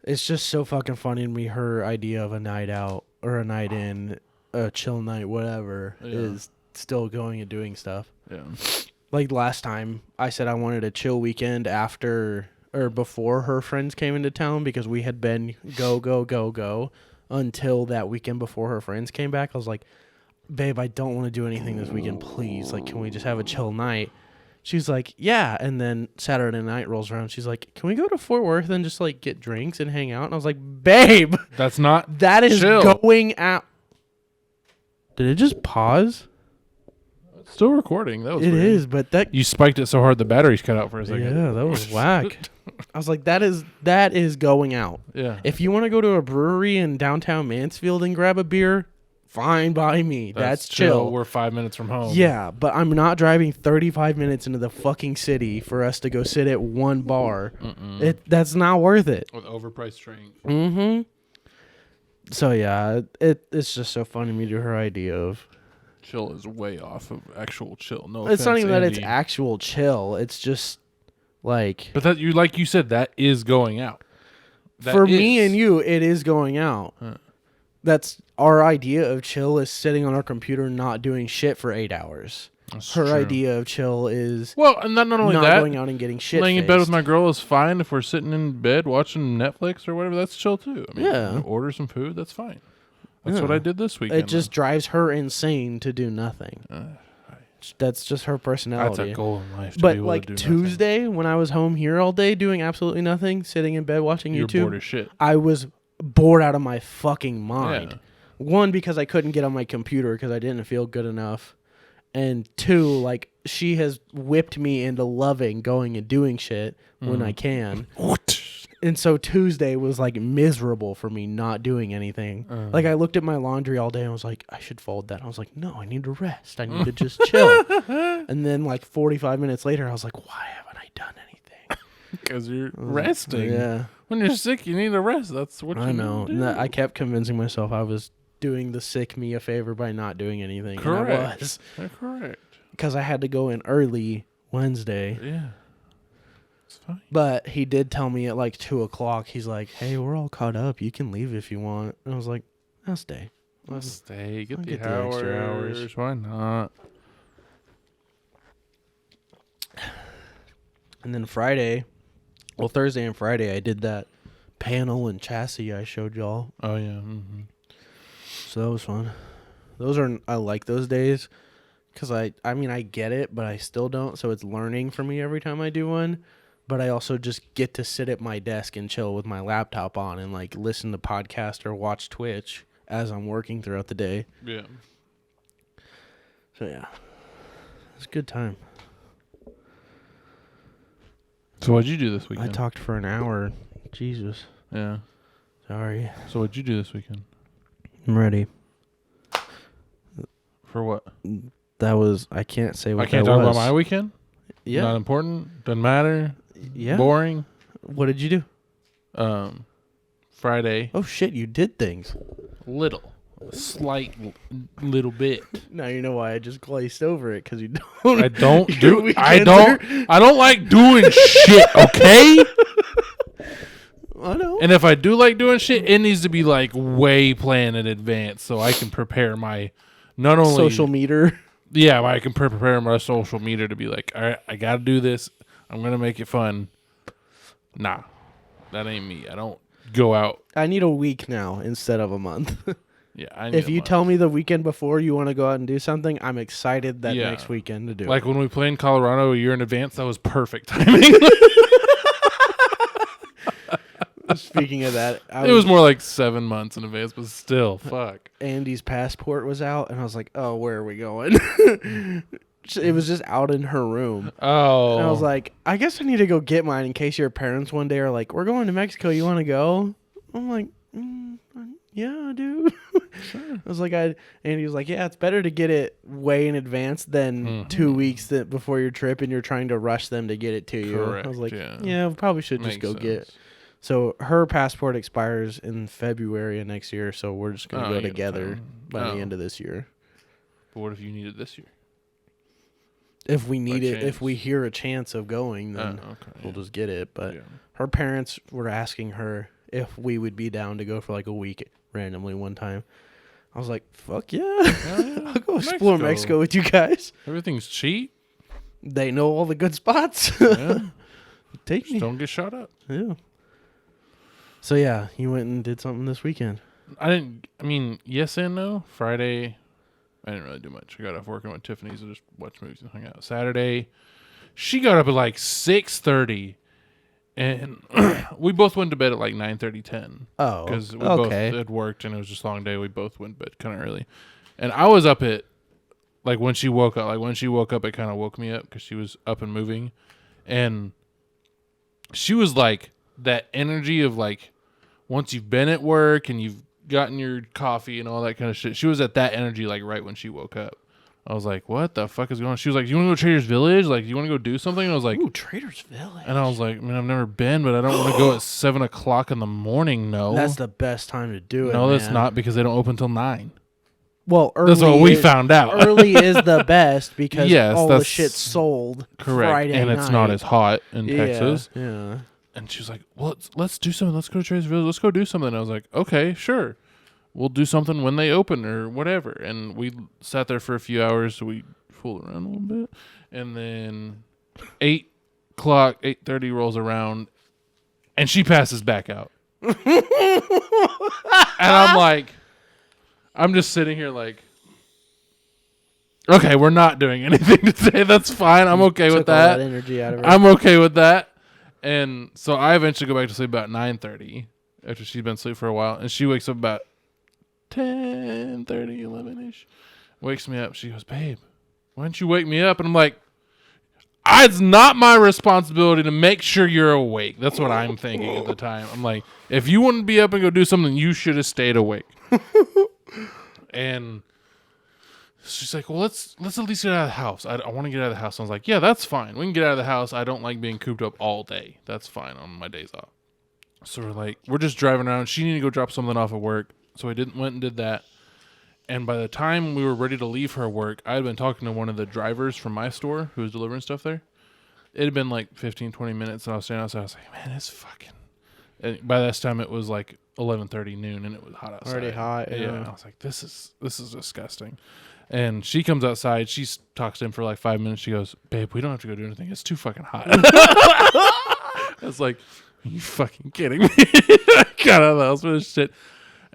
it's just so fucking funny to me. Her idea of a night out or a night in, a chill night, whatever, is still going and doing stuff. Yeah. Like last time, I said I wanted a chill weekend after or before her friends came into town because we had been go until that weekend before her friends came back. I was like, babe, I don't want to do anything this weekend, please. Like, can we just have a chill night? She's like, yeah. And then Saturday night rolls around. She's like, can we go to Fort Worth and just like get drinks and hang out? And I was like, babe, that is chill. Going out. Did it just pause? It's still recording. That was weird. Is, but that you spiked it so hard the batteries cut out for a second. Yeah, that was whack. I was like, that is going out. Yeah. If you want to go to a brewery in downtown Mansfield and grab a beer, fine by me. That's chill. We're 5 minutes from home. Yeah, but I'm not driving 35 minutes into the fucking city for us to go sit at one bar. That's not worth it. With overpriced drinks. Mm-hmm. So yeah, it's just so funny to me to her idea of chill is way off of actual chill. No, it's not even Andy. that it's actual chill. It's just like. But that like you said, that is going out. For me and you, it is going out. That's our idea of chill is sitting on our computer not doing shit for 8 hours. That's her true. idea of chill is and not only not that, going out and getting shit. Laying in bed with my girl is fine. If we're sitting in bed watching Netflix or whatever, that's chill too. I mean, order some food, that's fine. That's what I did this weekend. It just drives her insane to do nothing. That's just her personality. That's a goal in life. But like Tuesday, when I was home here all day doing absolutely nothing, sitting in bed watching YouTube, you're bored as shit. I was bored out of my fucking mind. Yeah. One, because I couldn't get on my computer because I didn't feel good enough. And two, like, she has whipped me into loving going and doing shit when I can. And so Tuesday was like miserable for me not doing anything. Like I looked at my laundry all day and was like, I should fold that. I was like, no, I need to rest. I need to just chill. And then like 45 minutes later, I was like, why haven't I done anything? Because you're resting. Yeah. When you're sick, you need to rest. That's what I you know. do. I kept convincing myself I was doing the sick me a favor by not doing anything. Correct. And I was. They're correct. Because I had to go in early Wednesday. Yeah. It's fine. But he did tell me at like 2 o'clock, he's like, hey, we're all caught up. You can leave if you want. And I was like, I'll stay. I'll stay. Get the extra hours. Why not? And then Thursday and Friday, I did that panel and chassis I showed y'all. Oh, yeah. Mm-hmm. So that was fun. I like those days. Because I mean, I get it, but I still don't. So it's learning for me every time I do one. But I also just get to sit at my desk and chill with my laptop on and like listen to podcasts or watch Twitch as I'm working throughout the day. Yeah. So yeah, it's a good time. So what'd you do this weekend? I talked for an hour. Jesus. Yeah. Sorry. So what'd you do this weekend? I'm ready. For what? I can't say what I can't that talk was. about my weekend? Yeah. Not important? Doesn't matter? Yeah. Boring? What did you do? Friday. Oh shit, you did things. Slight little bit. Now you know why I just glazed over it, because you don't. I don't Your I weekends don't like doing shit, okay? I know. And if I do like doing shit, it needs to be like way planned in advance so I can prepare my not only social meter. Yeah, I can prepare my social meter to be like, all right, I got to do this. I'm going to make it fun. Nah, that ain't me. I don't go out. I need a week now instead of a month. Yeah, I need if you tell me the weekend before you want to go out and do something, I'm excited that next weekend to do like it. when we played in Colorado a year in advance, that was perfect timing. Speaking of that, it was more like 7 months in advance, but still, fuck. Andy's passport was out, and I was like, oh, where are we going? It was just out in her room. Oh. And I was like, I guess I need to go get mine in case your parents one day are like, we're going to Mexico. You want to go? I'm like, yeah, I do. Sure. I was like, Andy was like, yeah, it's better to get it way in advance than 2 weeks before your trip, and you're trying to rush them to get it to you. Correct, I was like, yeah, we probably should just go get. So her passport expires in February of next year, so we're just going to go together by the end of this year. But what if you need it this year? If we need it, if we hear a chance of going, then we'll just get it. But her parents were asking her if we would be down to go for like a week randomly one time. I was like, fuck yeah. I'll go explore Mexico with you guys. Everything's cheap. They know all the good spots. Yeah. Take me. Don't get shot up. Yeah. So yeah, you went and did something this weekend. Yes and no. Friday, I didn't really do much. I got off work and went to Tiffany's and just watched movies and hung out. Saturday, she got up at like 6:30, and we both went to bed at like 9:30, 10. Oh, because we both had worked and it was just a long day. We both went to bed kind of early, and I was up at like when she woke up. Like when she woke up, it kind of woke me up because she was up and moving, and she was like that energy of like once you've been at work and you've gotten your coffee and all that kind of shit. She was at that energy like right when she woke up. I was like, what the fuck is going on? She was like, you want to go to Trader's Village? Like, you want to go do something? And I was like, ooh, Trader's Village. And I was like, man, I've never been, but I don't want to go at 7 o'clock in the morning. No. That's the best time to do it. No, that's not, because they don't open till 9. Well, early that's what we found out. Early is the best because all the shit's sold. Correct. Friday and night. It's not as hot in Texas. Yeah. And she was like, well, let's do something. Let's go to Trader's Village. Let's go do something. And I was like, okay, sure. We'll do something when they open or whatever. And we sat there for a few hours. So we fooled around a little bit. And then 8 o'clock, 8:30 rolls around. And she passes back out. And I'm like, I'm just sitting here like, okay, we're not doing anything today. That's fine. I'm okay with that. All that energy out of her. I'm okay with that. And so I eventually go back to sleep about 9:30 after she's been asleep for a while. And she wakes up about 10:30, 11-ish. Wakes me up. She goes, babe, why didn't you wake me up? And I'm like, it's not my responsibility to make sure you're awake. That's what I'm thinking at the time. I'm like, if you want to be up and go do something, you should have stayed awake. And she's like, well, let's at least get out of the house. I want to get out of the house. I was like, yeah, that's fine. We can get out of the house. I don't like being cooped up all day. That's fine on my days off. So we're just driving around. She needed to go drop something off at work. So I went and did that. And by the time we were ready to leave her work, I had been talking to one of the drivers from my store who was delivering stuff there. It had been like 15, 20 minutes, and I was standing outside. I was like, man, it's fucking... And by this time, it was like 11:30 noon, and it was hot outside. Already hot, yeah. I was like, this is disgusting. And she comes outside. She talks to him for like 5 minutes. She goes, babe, we don't have to go do anything. It's too fucking hot. I was like, are you fucking kidding me? I got out of the house for this shit.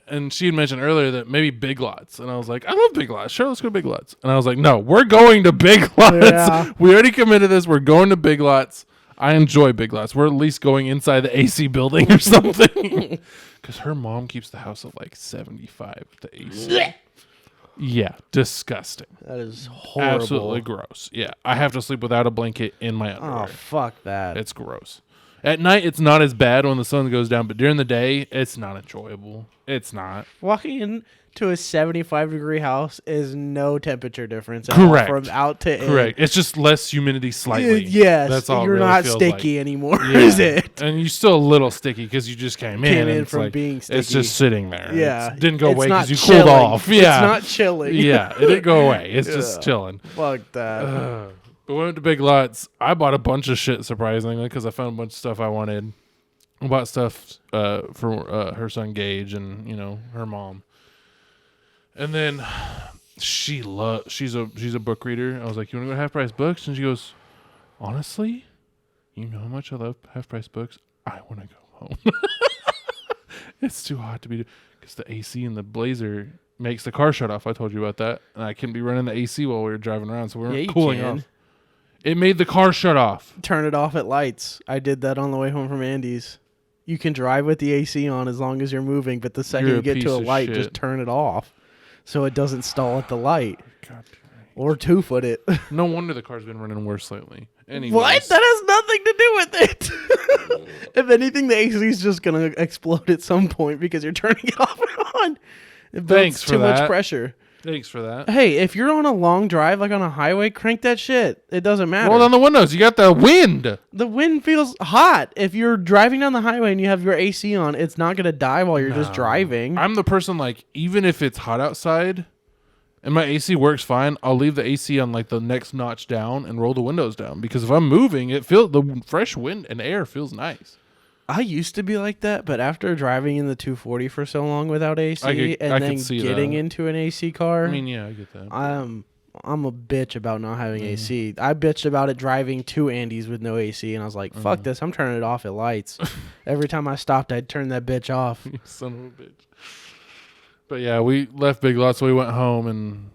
And she had mentioned earlier that maybe Big Lots. And I was like, I love Big Lots. Sure, let's go to Big Lots. And I was like, no, we're going to Big Lots. Yeah. We already committed this. We're going to Big Lots. I enjoy Big Lots. We're at least going inside the AC building or something. Because her mom keeps the house at like 75 with the AC. Yeah, disgusting. That is horrible. Absolutely gross. Yeah, I have to sleep without a blanket in my underwear. Oh, fuck that. It's gross. At night, it's not as bad when the sun goes down, but during the day, it's not enjoyable. It's not. Walking into a 75-degree house is no temperature difference at Correct. all from out to in. Correct. It's just less humidity slightly. Yes. That's all. You're it really not feels sticky like. anymore, Yeah. is it? And you're still a little sticky because you just came in from being sticky. It's just sitting there. Yeah. It didn't go away because you chilling. cooled off. Yeah. It's not chilling. Yeah. It didn't go away. It's just chilling. Fuck that. But we went to Big Lots. I bought a bunch of shit, surprisingly, because I found a bunch of stuff I wanted. I bought stuff for her son Gage and her mom. And then she's a book reader. I was like, you want to go to Half Price Books? And she goes, honestly, you know how much I love Half Price Books? I want to go home. It's too hot to be because the AC in the Blazer makes the car shut off. I told you about that, and I couldn't be running the AC while we were driving around, so we weren't cooling off. It made the car shut off. Turn it off at lights. I did that on the way home from Andy's. You can drive with the AC on as long as you're moving, but the second you get to a light, just turn it off so it doesn't stall at the light. God, or 2-foot it. No wonder the car's been running worse lately. Anyways. What? That has nothing to do with it. If anything, the AC is just going to explode at some point because you're turning it off and on. It builds too much pressure. Thanks for that. Hey, if you're on a long drive, like on a highway, crank that shit. It doesn't matter. Roll down the windows. You got the wind. The wind feels hot. If you're driving down the highway and you have your AC on, it's not going to die while you're just driving. I'm the person, like, even if it's hot outside and my AC works fine, I'll leave the AC on, like, the next notch down and roll the windows down. Because if I'm moving, the fresh wind and air feels nice. I used to be like that, but after driving in the 240 for so long without AC and then getting into an AC car, I mean, yeah, I get that. I'm a bitch about not having AC. I bitched about it driving to Andy's with no AC, and I was like, fuck this, I'm turning it off at lights. Every time I stopped, I'd turn that bitch off. You son of a bitch. But yeah, we left Big Lots, so we went home and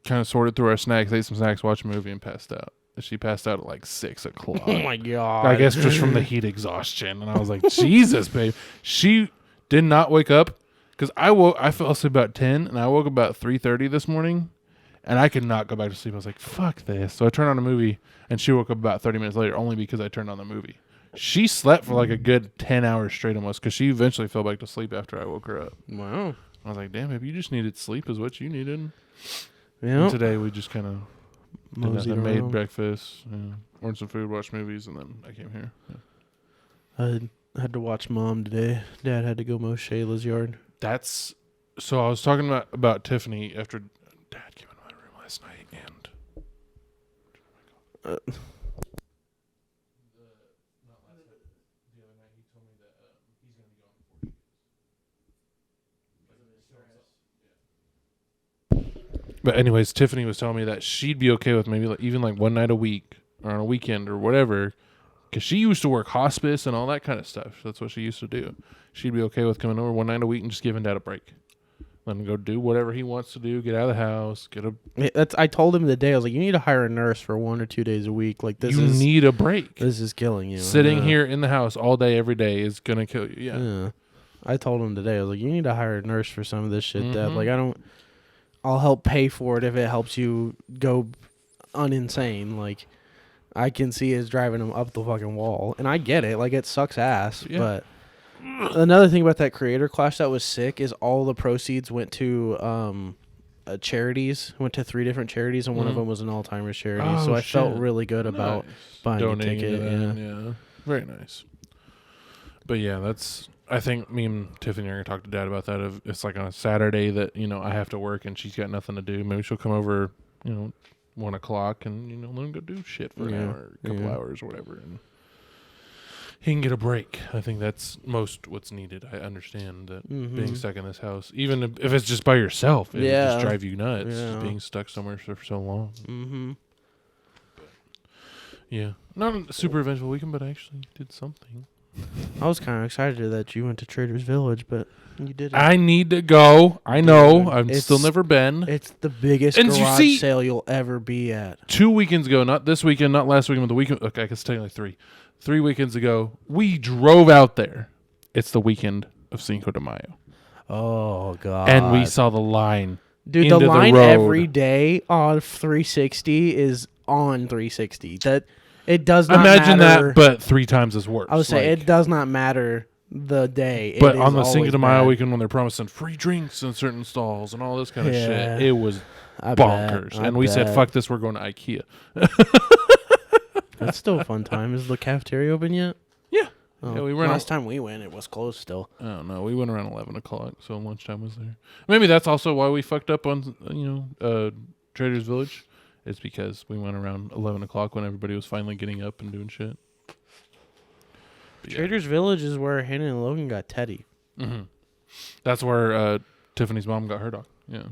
kind of sorted through our snacks, ate some snacks, watched a movie, and passed out. She passed out at like 6 o'clock. Oh my God. I guess just from the heat exhaustion. And I was like, Jesus, babe. She did not wake up because I fell asleep about 10 and I woke up about 3:30 this morning and I could not go back to sleep. I was like, fuck this. So I turned on a movie and she woke up about 30 minutes later only because I turned on the movie. She slept for like a good 10 hours straight almost because she eventually fell back to sleep after I woke her up. Wow. I was like, damn, babe, you just needed sleep is what you needed. Yeah. And today we just kind of made breakfast, ordered some food, watched movies, and then I came here. Yeah. I had to watch Mom today. Dad had to go mow Shayla's yard. So I was talking about Tiffany after Dad came into my room last night, and the other night he told me that he's going to be gone before But anyways, Tiffany was telling me that she'd be okay with maybe even one night a week or on a weekend or whatever, because she used to work hospice and all that kind of stuff. That's what she used to do. She'd be okay with coming over one night a week and just giving Dad a break. Let him go do whatever he wants to do, get out of the house, I told him today, I was like, you need to hire a nurse for 1 or 2 days a week. Like you need a break. This is killing you. Sitting here in the house all day, every day is going to kill you. Yeah. I told him today, I was like, you need to hire a nurse for some of this shit, Dad. Like, I'll help pay for it if it helps you go uninsane. Like, I can see is driving him up the fucking wall. And I get it. Like, it sucks ass. Yeah. But another thing about that creator clash that was sick is all the proceeds went to charities. Went to 3 different charities, and one of them was an Alzheimer's charity. So I felt really good about buying donating a ticket. Yeah. Very nice. But yeah, that's... I think me and Tiffany are going to talk to Dad about that. If it's like on a Saturday that, I have to work and she's got nothing to do. Maybe she'll come over, 1 o'clock and, let him go do shit for an hour, a couple hours or whatever. And he can get a break. I think that's most what's needed. I understand that being stuck in this house, even if it's just by yourself, it would just drive you nuts. Just being stuck somewhere for so long. Mm-hmm. Yeah. Not a super eventful weekend, but I actually did something. I was kind of excited that you went to Trader's Village, but you didn't. I need to go. I know. I've still never been. It's the biggest garage sale you'll ever be at. 2 weekends ago, not this weekend, not last weekend, but the weekend. Okay, I guess technically 3. 3 weekends ago, we drove out there. It's the weekend of Cinco de Mayo. Oh, God. And we saw the line. Dude, the line every day on 360 is on 360. It does not Imagine matter. that, but 3 times as worse. I would say it does not matter the day. But on the Cinco de Mayo weekend when they're promising free drinks in certain stalls and all this kind of shit, it was bonkers. And we said, fuck this, we're going to IKEA. That's still a fun time. Is the cafeteria open yet? Yeah. Oh, yeah, we went last time we went, it was closed still. I don't know. We went around 11 o'clock, so lunchtime was there. Maybe that's also why we fucked up on, Trader's Village. It's because we went around 11 o'clock when everybody was finally getting up and doing shit. Trader's Village is where Hannah and Logan got Teddy. Mm-hmm. That's where Tiffany's mom got her dog. Yeah.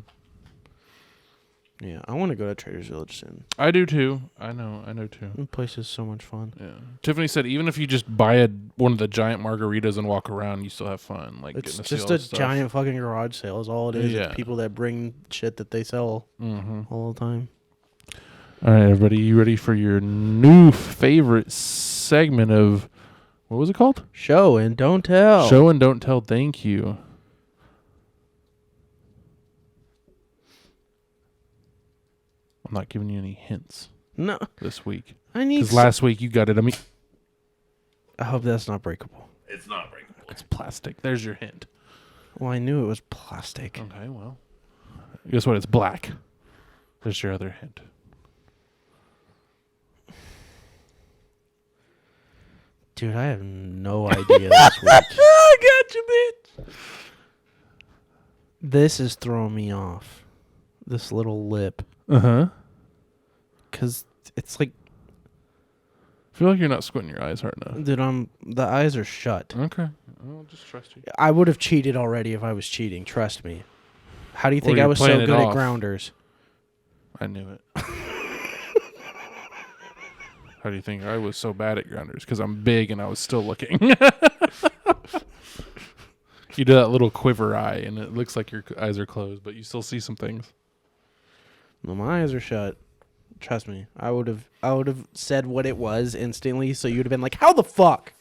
Yeah, I want to go to Trader's Village soon. I do too. I know too. The place is so much fun. Yeah. Tiffany said even if you just buy one of the giant margaritas and walk around, you still have fun. Like it's just a giant fucking garage sale is all it is. Yeah. It's people that bring shit that they sell all the time. All right, everybody, you ready for your new favorite segment of, what was it called? Show and Don't Tell. Show and Don't Tell. Thank you. I'm not giving you any hints. No. This week. Because last week you got it. I hope that's not breakable. It's not breakable. It's plastic. There's your hint. Well, I knew it was plastic. Okay, well. Guess what? It's black. There's your other hint. Dude, I have no idea this week. I got you, bitch. This is throwing me off. This little lip. Uh-huh. Because it's like... I feel like you're not squinting your eyes hard enough. Dude, the eyes are shut. Okay. I'll just trust you. I would have cheated already if I was cheating. Trust me. How do you think I was so good at grounders? I knew it. How do you think I was so bad at grounders? Because I'm big and I was still looking. You do that little quiver eye, and it looks like your eyes are closed, but you still see some things. No, my eyes are shut. Trust me. I would have said what it was instantly, so you'd have been like, "How the fuck?"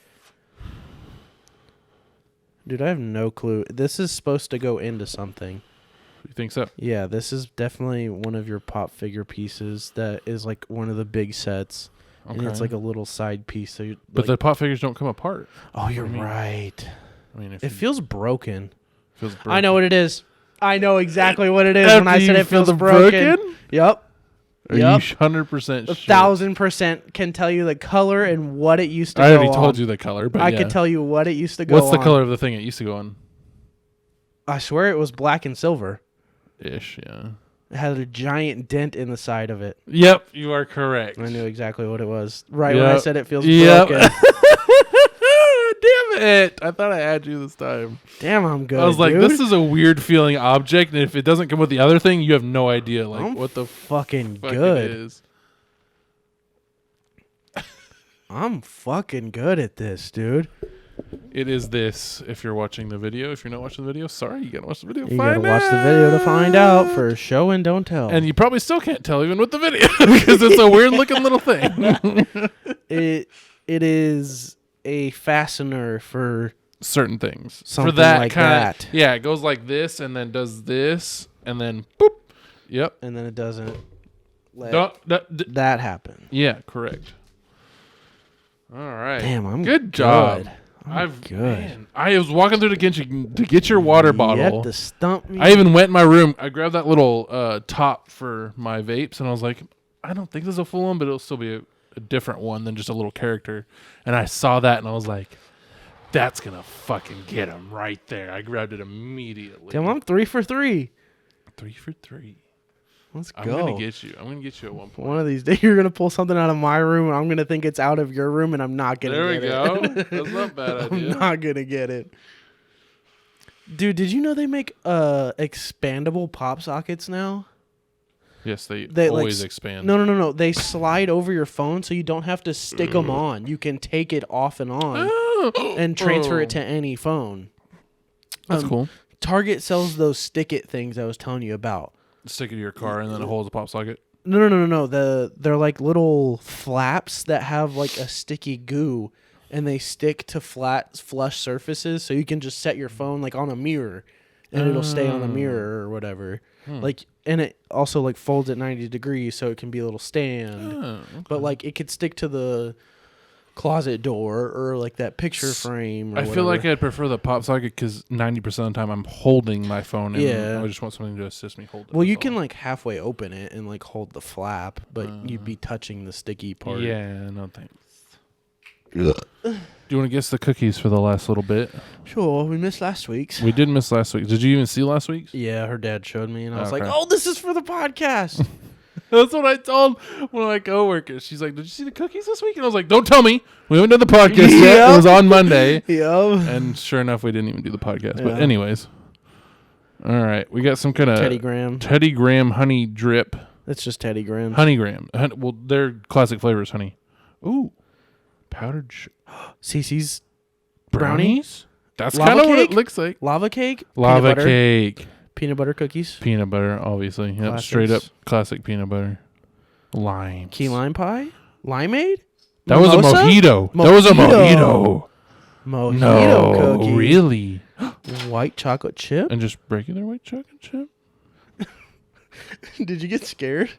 Dude, I have no clue. This is supposed to go into something. You think so? Yeah, this is definitely one of your pop figure pieces that is like one of the big sets. Okay. And it's like a little side piece. So but the pop figures don't come apart. Oh, you're right. I mean, it feels broken. I know what it is. I know exactly what it is when I said it feels broken. Yep. Are you 100% sure? 1,000% can tell you the color and what it used to go on. I already told you the color, but I could tell you what it used to go on. What's the color of the thing it used to go on? I swear it was black and silver. Ish, yeah. It had a giant dent in the side of it. Yep, you are correct. I knew exactly what it was. Right when I said it feels broken. Damn it. I thought I had you this time. Damn, I'm good. I was like, this is a weird feeling object, and if it doesn't come with the other thing, you have no idea what the fucking fuck good it is. I'm fucking good at this, dude. It is this. If you're watching the video, if you're not watching the video, sorry, you gotta watch the video. You gotta watch the video to find out for Show and Don't Tell. And you probably still can't tell even with the video because it's a weird looking little thing. It is a fastener for certain things. Something for that like that. Yeah, it goes like this and then does this and then boop. Yep. And then it doesn't let that happen. Yeah, correct. All right. Damn, I'm good job. I was walking through the kitchen to get your water bottle. You have to stump me. I even went in my room. I grabbed that little top for my vapes, and I was like, I don't think this is a full one, but it'll still be a different one than just a little character. And I saw that, and I was like, that's going to fucking get him right there. I grabbed it immediately. Damn, I'm 3 for 3. 3 for 3. Let's go. I'm going to get you. I'm going to get you at one point. One of these days, you're going to pull something out of my room, and I'm going to think it's out of your room, and I'm not going to get it. There we go. That's not a bad idea. I'm not going to get it. Dude, did you know they make expandable pop sockets now? Yes, they always expand. No. They slide over your phone, so you don't have to stick them on. You can take it off and on and transfer it to any phone. That's cool. Target sells those stick it things I was telling you about. Stick it to your car, and then it holds a pop socket? No. They're like little flaps that have like a sticky goo, and they stick to flat, flush surfaces, so you can just set your phone like on a mirror, and it'll stay on the mirror or whatever. Like, and it also like folds at 90 degrees, so it can be a little stand. Okay. But like, it could stick to the closet door or like that picture frame. Or I feel like I'd prefer the pop socket because 90% of the time I'm holding my phone, and I just want something to assist me hold it. Well, you can like halfway open it and like hold the flap, but you'd be touching the sticky part. Yeah, no thanks. Do you want to guess the cookies for the last little bit? Sure, we missed last week's. We did miss last week. Did you even see last week's? Yeah, her dad showed me, and I was like, "Oh, this is for the podcast." That's what I told one of my coworkers. She's like, "Did you see the cookies this week?" And I was like, "Don't tell me. We haven't done the podcast yet. It was on Monday." And sure enough, we didn't even do the podcast. But anyways, all right, we got some kind of Teddy Graham honey drip. It's just Teddy Graham. Honey Graham. Well, their classic flavor is honey. Ooh. Powdered CC's brownies? That's kind of what it looks like. Lava cake? Lava cake. Peanut butter cookies? Peanut butter, obviously. Yep, straight up classic peanut butter. Lime. Key lime pie? Limeade? That was a mojito. That was a mojito. Mojito cookie. Really? White chocolate chip? And just regular white chocolate chip? Did you get scared?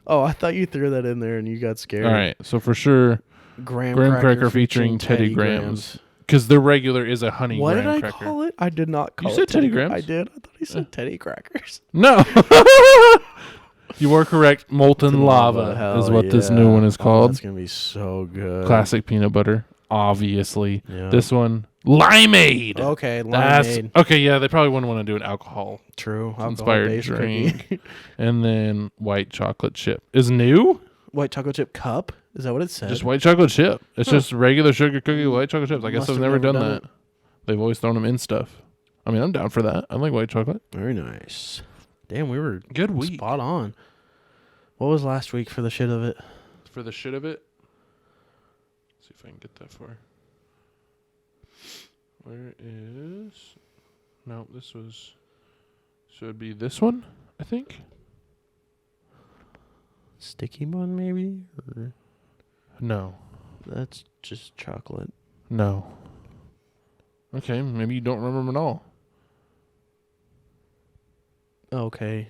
Oh, I thought you threw that in there and you got scared. All right, so for sure... Graham cracker featuring Teddy Grahams. Because the regular is a honey graham cracker. What did I call it? I did not call it. You said Teddy Grahams? I did. I thought he said Teddy Crackers. No. You are correct. Molten lava is what this new one is called. That's going to be so good. Classic peanut butter, obviously. Yeah. This one, limeade. Okay, limeade. Okay, yeah, they probably wouldn't want to do an alcohol. True. Inspired drink. And then white chocolate chip is new. White chocolate chip cup? Is that what it said? Just white chocolate chip. It's just regular sugar cookie white chocolate chips. I guess I've never done that. They've always thrown them in stuff. I mean, I'm down for that. I like white chocolate. Very nice. Damn, we were good week. Spot on. What was last week for the shit of it? For the shit of it? Let's see if I can get that far. Where is... No, this was... So it'd be this one, I think. Sticky one, maybe? Or no. That's just chocolate. No. Okay, maybe you don't remember them at all. Okay,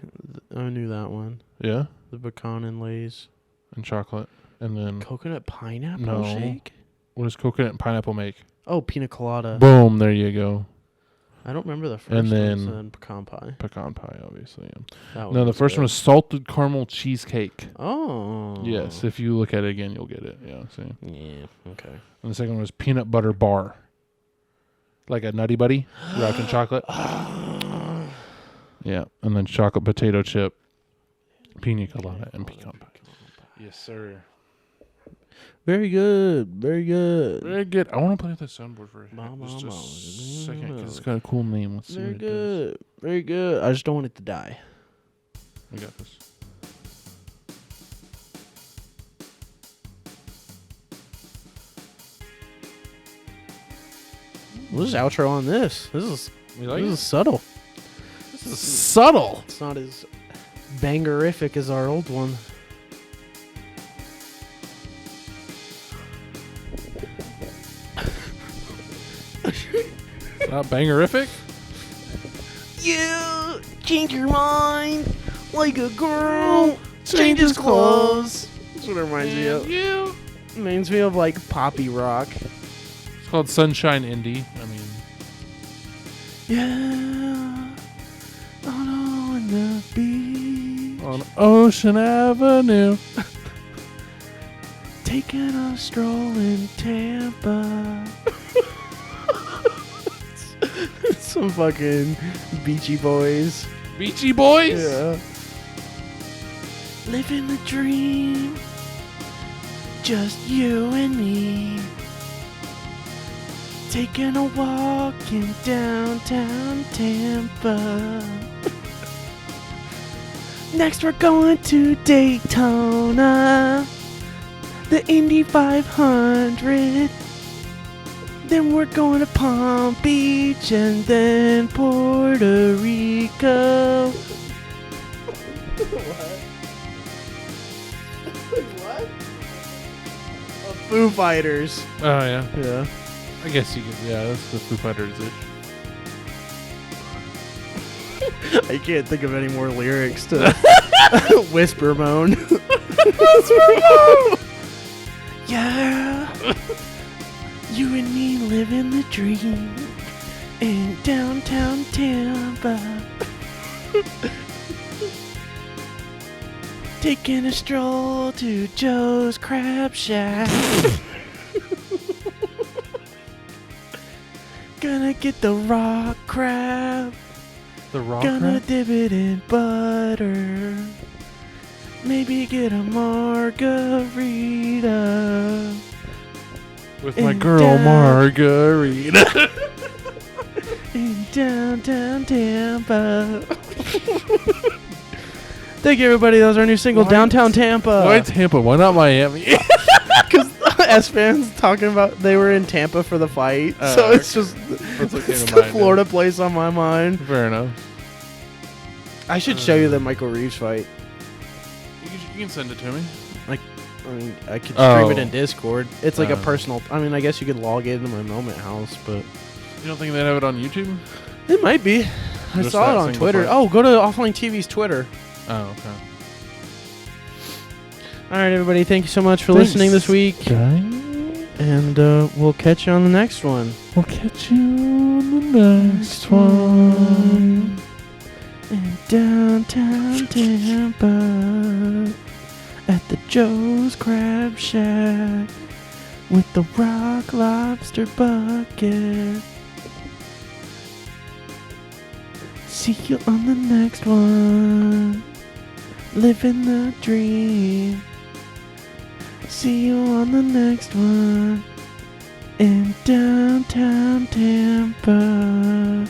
I knew that one. Yeah? The pecan and Lay's. And chocolate. And then... Coconut pineapple shake? What does coconut and pineapple make? Oh, pina colada. Boom, there you go. I don't remember the first and then, one. And then pecan pie. Pecan pie, obviously. Yeah. No, the first one was salted caramel cheesecake. Oh. Yes, if you look at it again, you'll get it. Yeah, see. Yeah, okay. And the second one was peanut butter bar. Like a Nutty Buddy, wrapped in chocolate. Yeah, and then chocolate potato chip, pina colada, and pecan pie. Yes, sir. Very good. Very good. Very good. I want to play with the soundboard for just a second because it's got a cool name. Let's see what it does. Very good. I just don't want it to die. I got this. What's the outro on this? This is subtle. This is subtle. It's not as bangerific as our old one. Not bangerific? You change your mind like a girl changes clothes. That's what it reminds me of. You Reminds me of like poppy rock. It's called Sunshine Indie. I mean, yeah, on the beach, on Ocean Avenue, taking a stroll in Tampa. Some fucking Beachy Boys. Beachy Boys. Yeah. Living the dream, just you and me. Taking a walk in downtown Tampa. Next we're going to Daytona, the Indy 500. Then we're going to Palm Beach and then Puerto Rico. What? Foo Fighters. Oh yeah. Yeah. I guess you could. Yeah, that's the Foo Fighters ish. I can't think of any more lyrics to Whisper Moan. Yeah. You and me living the dream in downtown Tampa. Taking a stroll to Joe's Crab Shack. Gonna get the rock crab. The rock Gonna crab? dip it in butter. Maybe get a margarita. With my girl Margarita. In downtown Tampa. Thank you, everybody. That was our new single, Downtown Tampa. Why Tampa? Why not Miami? Because S fans talking about they were in Tampa for the fight, so it's just That's what came it's to the mind, Florida place on my mind. Fair enough. I should show you the Michael Reeves fight. You can send it to me. I mean, I could stream it Oh. in Discord. It's like a personal. I mean, I guess you could log into my Moment House, but You don't think they'd have it on YouTube? it might be. I Just saw that it on single Twitter. fight? Oh, go to Offline TV's Twitter. Oh, okay. All right, everybody. Thank you so much for listening this week, and we'll catch you on the next one. We'll catch you on the next one. In downtown Tampa, at the Joe's Crab Shack, with the rock lobster bucket. See you on the next one. Living the dream. See you on the next one. In downtown Tampa.